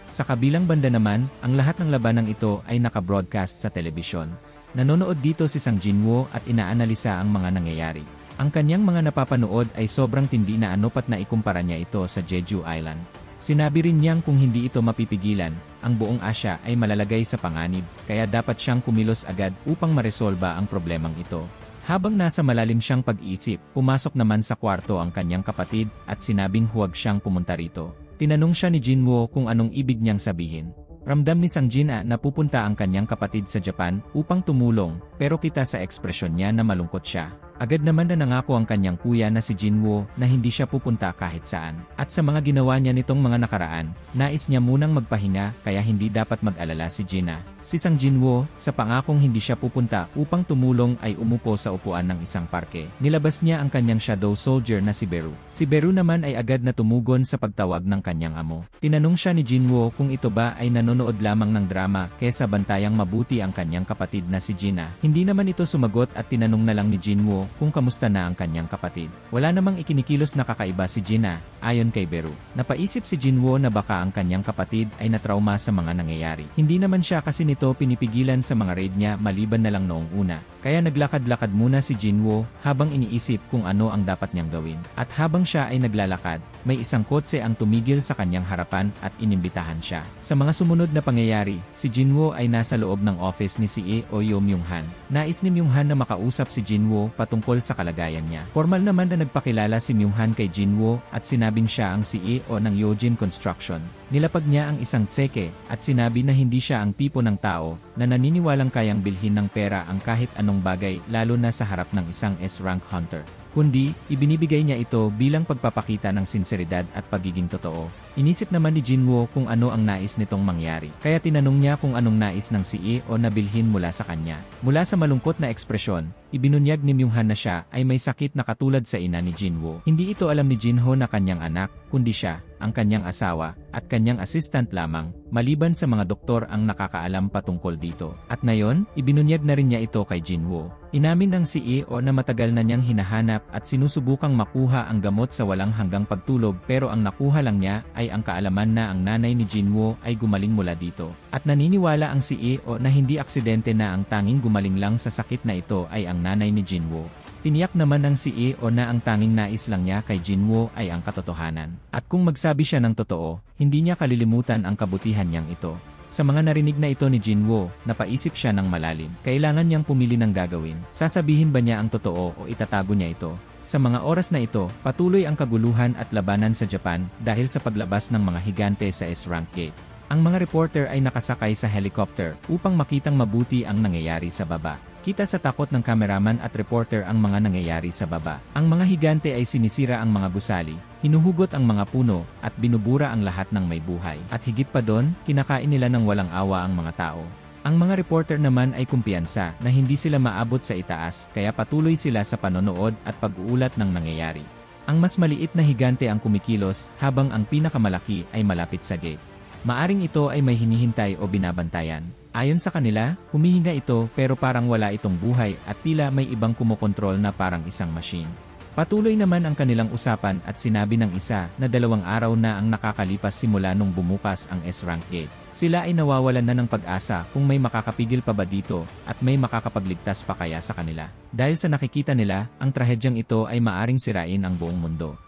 Sa kabilang banda naman, ang lahat ng labanang ito ay naka-broadcast sa telebisyon. Nanonood dito si Sang Jinwoo at inaanalisa ang mga nangyayari. Ang kanyang mga napapanood ay sobrang tindi na anopat na ikumpara niya ito sa Jeju Island. Sinabi rin niyang kung hindi ito mapipigilan, ang buong Asya ay malalagay sa panganib, kaya dapat siyang kumilos agad upang maresolba ang problemang ito. Habang nasa malalim siyang pag-iisip, pumasok naman sa kwarto ang kanyang kapatid at sinabing huwag siyang pumunta rito. Tinanong siya ni Jinwoo kung anong ibig niyang sabihin. Ramdam ni Sang Jin-a na pupunta ang kanyang kapatid sa Japan upang tumulong, pero kita sa ekspresyon niya na malungkot siya. Agad naman na nangako ang kanyang kuya na si Jinwoo na hindi siya pupunta kahit saan. At sa mga ginawa niya nitong mga nakaraan, nais niya munang magpahinga kaya hindi dapat mag-alala si Jin-a. Si Sang Jinwoo, sa pangakong hindi siya pupunta upang tumulong ay umupo sa upuan ng isang parke. Nilabas niya ang kanyang shadow soldier na si Beru. Si Beru naman ay agad na tumugon sa pagtawag ng kanyang amo. Tinanong siya ni Jinwoo kung ito ba ay nanonood lamang ng drama kesa bantayang mabuti ang kanyang kapatid na si Jin-a. Hindi naman ito sumagot at tinanong na lang ni Jinwoo kung kamusta na ang kanyang kapatid. Wala namang ikinikilos na kakaiba si Jin-a, ayon kay Beru. Napaisip si Jinwoo na baka ang kanyang kapatid ay natrauma sa mga nangyayari. Hindi naman siya kasi nito pinipigilan sa mga raid niya maliban na lang noong una. Kaya naglakad-lakad muna si Jinwoo habang iniisip kung ano ang dapat niyang gawin. At habang siya ay naglalakad, may isang kotse ang tumigil sa kanyang harapan at inimbitahan siya. Sa mga sumunod na pangyayari, si Jinwoo ay nasa loob ng office ni si Yeo Myung-han. Nais ni Myung-han na makausap si Jinwoo patungkol sa kalagayan niya. Formal naman na nagpakilala si Myung-han kay Jinwoo at sinabing siya ang CEO ng Yojin Construction. Nilapag niya ang isang tseke at sinabi na hindi siya ang tipo ng tao na naniniwalang kayang bilhin ng pera ang kahit anong bagay lalo na sa harap ng isang S-rank hunter. Kundi, ibinibigay niya ito bilang pagpapakita ng sinseridad at pagiging totoo. Inisip naman ni Jinwoo kung ano ang nais nitong mangyari. Kaya tinanong niya kung anong nais ng CEO na bilhin mula sa kanya. Mula sa malungkot na ekspresyon, ibinunyag ni Myung-han na siya ay may sakit na katulad sa ina ni Jinwoo. Hindi ito alam ni Jinho na kanyang anak, kundi siya, ang kanyang asawa, at kanyang assistant lamang, maliban sa mga doktor ang nakakaalam patungkol dito. At ngayon, ibinunyag na rin niya ito kay Jinwoo. Inamin ng CEO na matagal na niyang hinahanap at sinusubukang makuha ang gamot sa walang hanggang pagtulog pero ang nakuha lang niya ay ang kaalaman na ang nanay ni Jinwoo ay gumaling mula dito. At naniniwala ang CEO na hindi aksidente na ang tanging gumaling lang sa sakit na ito ay ang nanay ni Jinwoo. Tiniyak naman ng CEO na ang tanging nais lang niya kay Jinwoo ay ang katotohanan. At kung magsabi siya ng totoo, hindi niya kalilimutan ang kabutihan niyang ito. Sa mga narinig na ito ni Jinwoo, napaisip siya ng malalim. Kailangan niyang pumili ng gagawin. Sasabihin ba niya ang totoo o itatago niya ito? Sa mga oras na ito, patuloy ang kaguluhan at labanan sa Japan dahil sa paglabas ng mga higante sa S-rank gate. Ang mga reporter ay nakasakay sa helicopter upang makitang mabuti ang nangyayari sa baba. Kita sa takot ng kameraman at reporter ang mga nangyayari sa baba. Ang mga higante ay sinisira ang mga gusali, hinuhugot ang mga puno, at binubura ang lahat ng may buhay. At higit pa doon, kinakain nila ng walang awa ang mga tao. Ang mga reporter naman ay kumpiyansa na hindi sila maabot sa itaas kaya patuloy sila sa panonood at pag-uulat ng nangyayari. Ang mas maliit na higante ang kumikilos habang ang pinakamalaki ay malapit sa gate. Maaring ito ay may hinihintay o binabantayan. Ayon sa kanila, humihinga ito pero parang wala itong buhay at tila may ibang kumokontrol na parang isang machine. Patuloy naman ang kanilang usapan at sinabi ng isa na 2 araw na ang nakakalipas simula nung bumukas ang S-Rank Gate. Sila ay nawawalan na ng pag-asa kung may makakapigil pa ba dito at may makakapagligtas pa kaya sa kanila. Dahil sa nakikita nila, ang trahedyang ito ay maaring sirain ang buong mundo.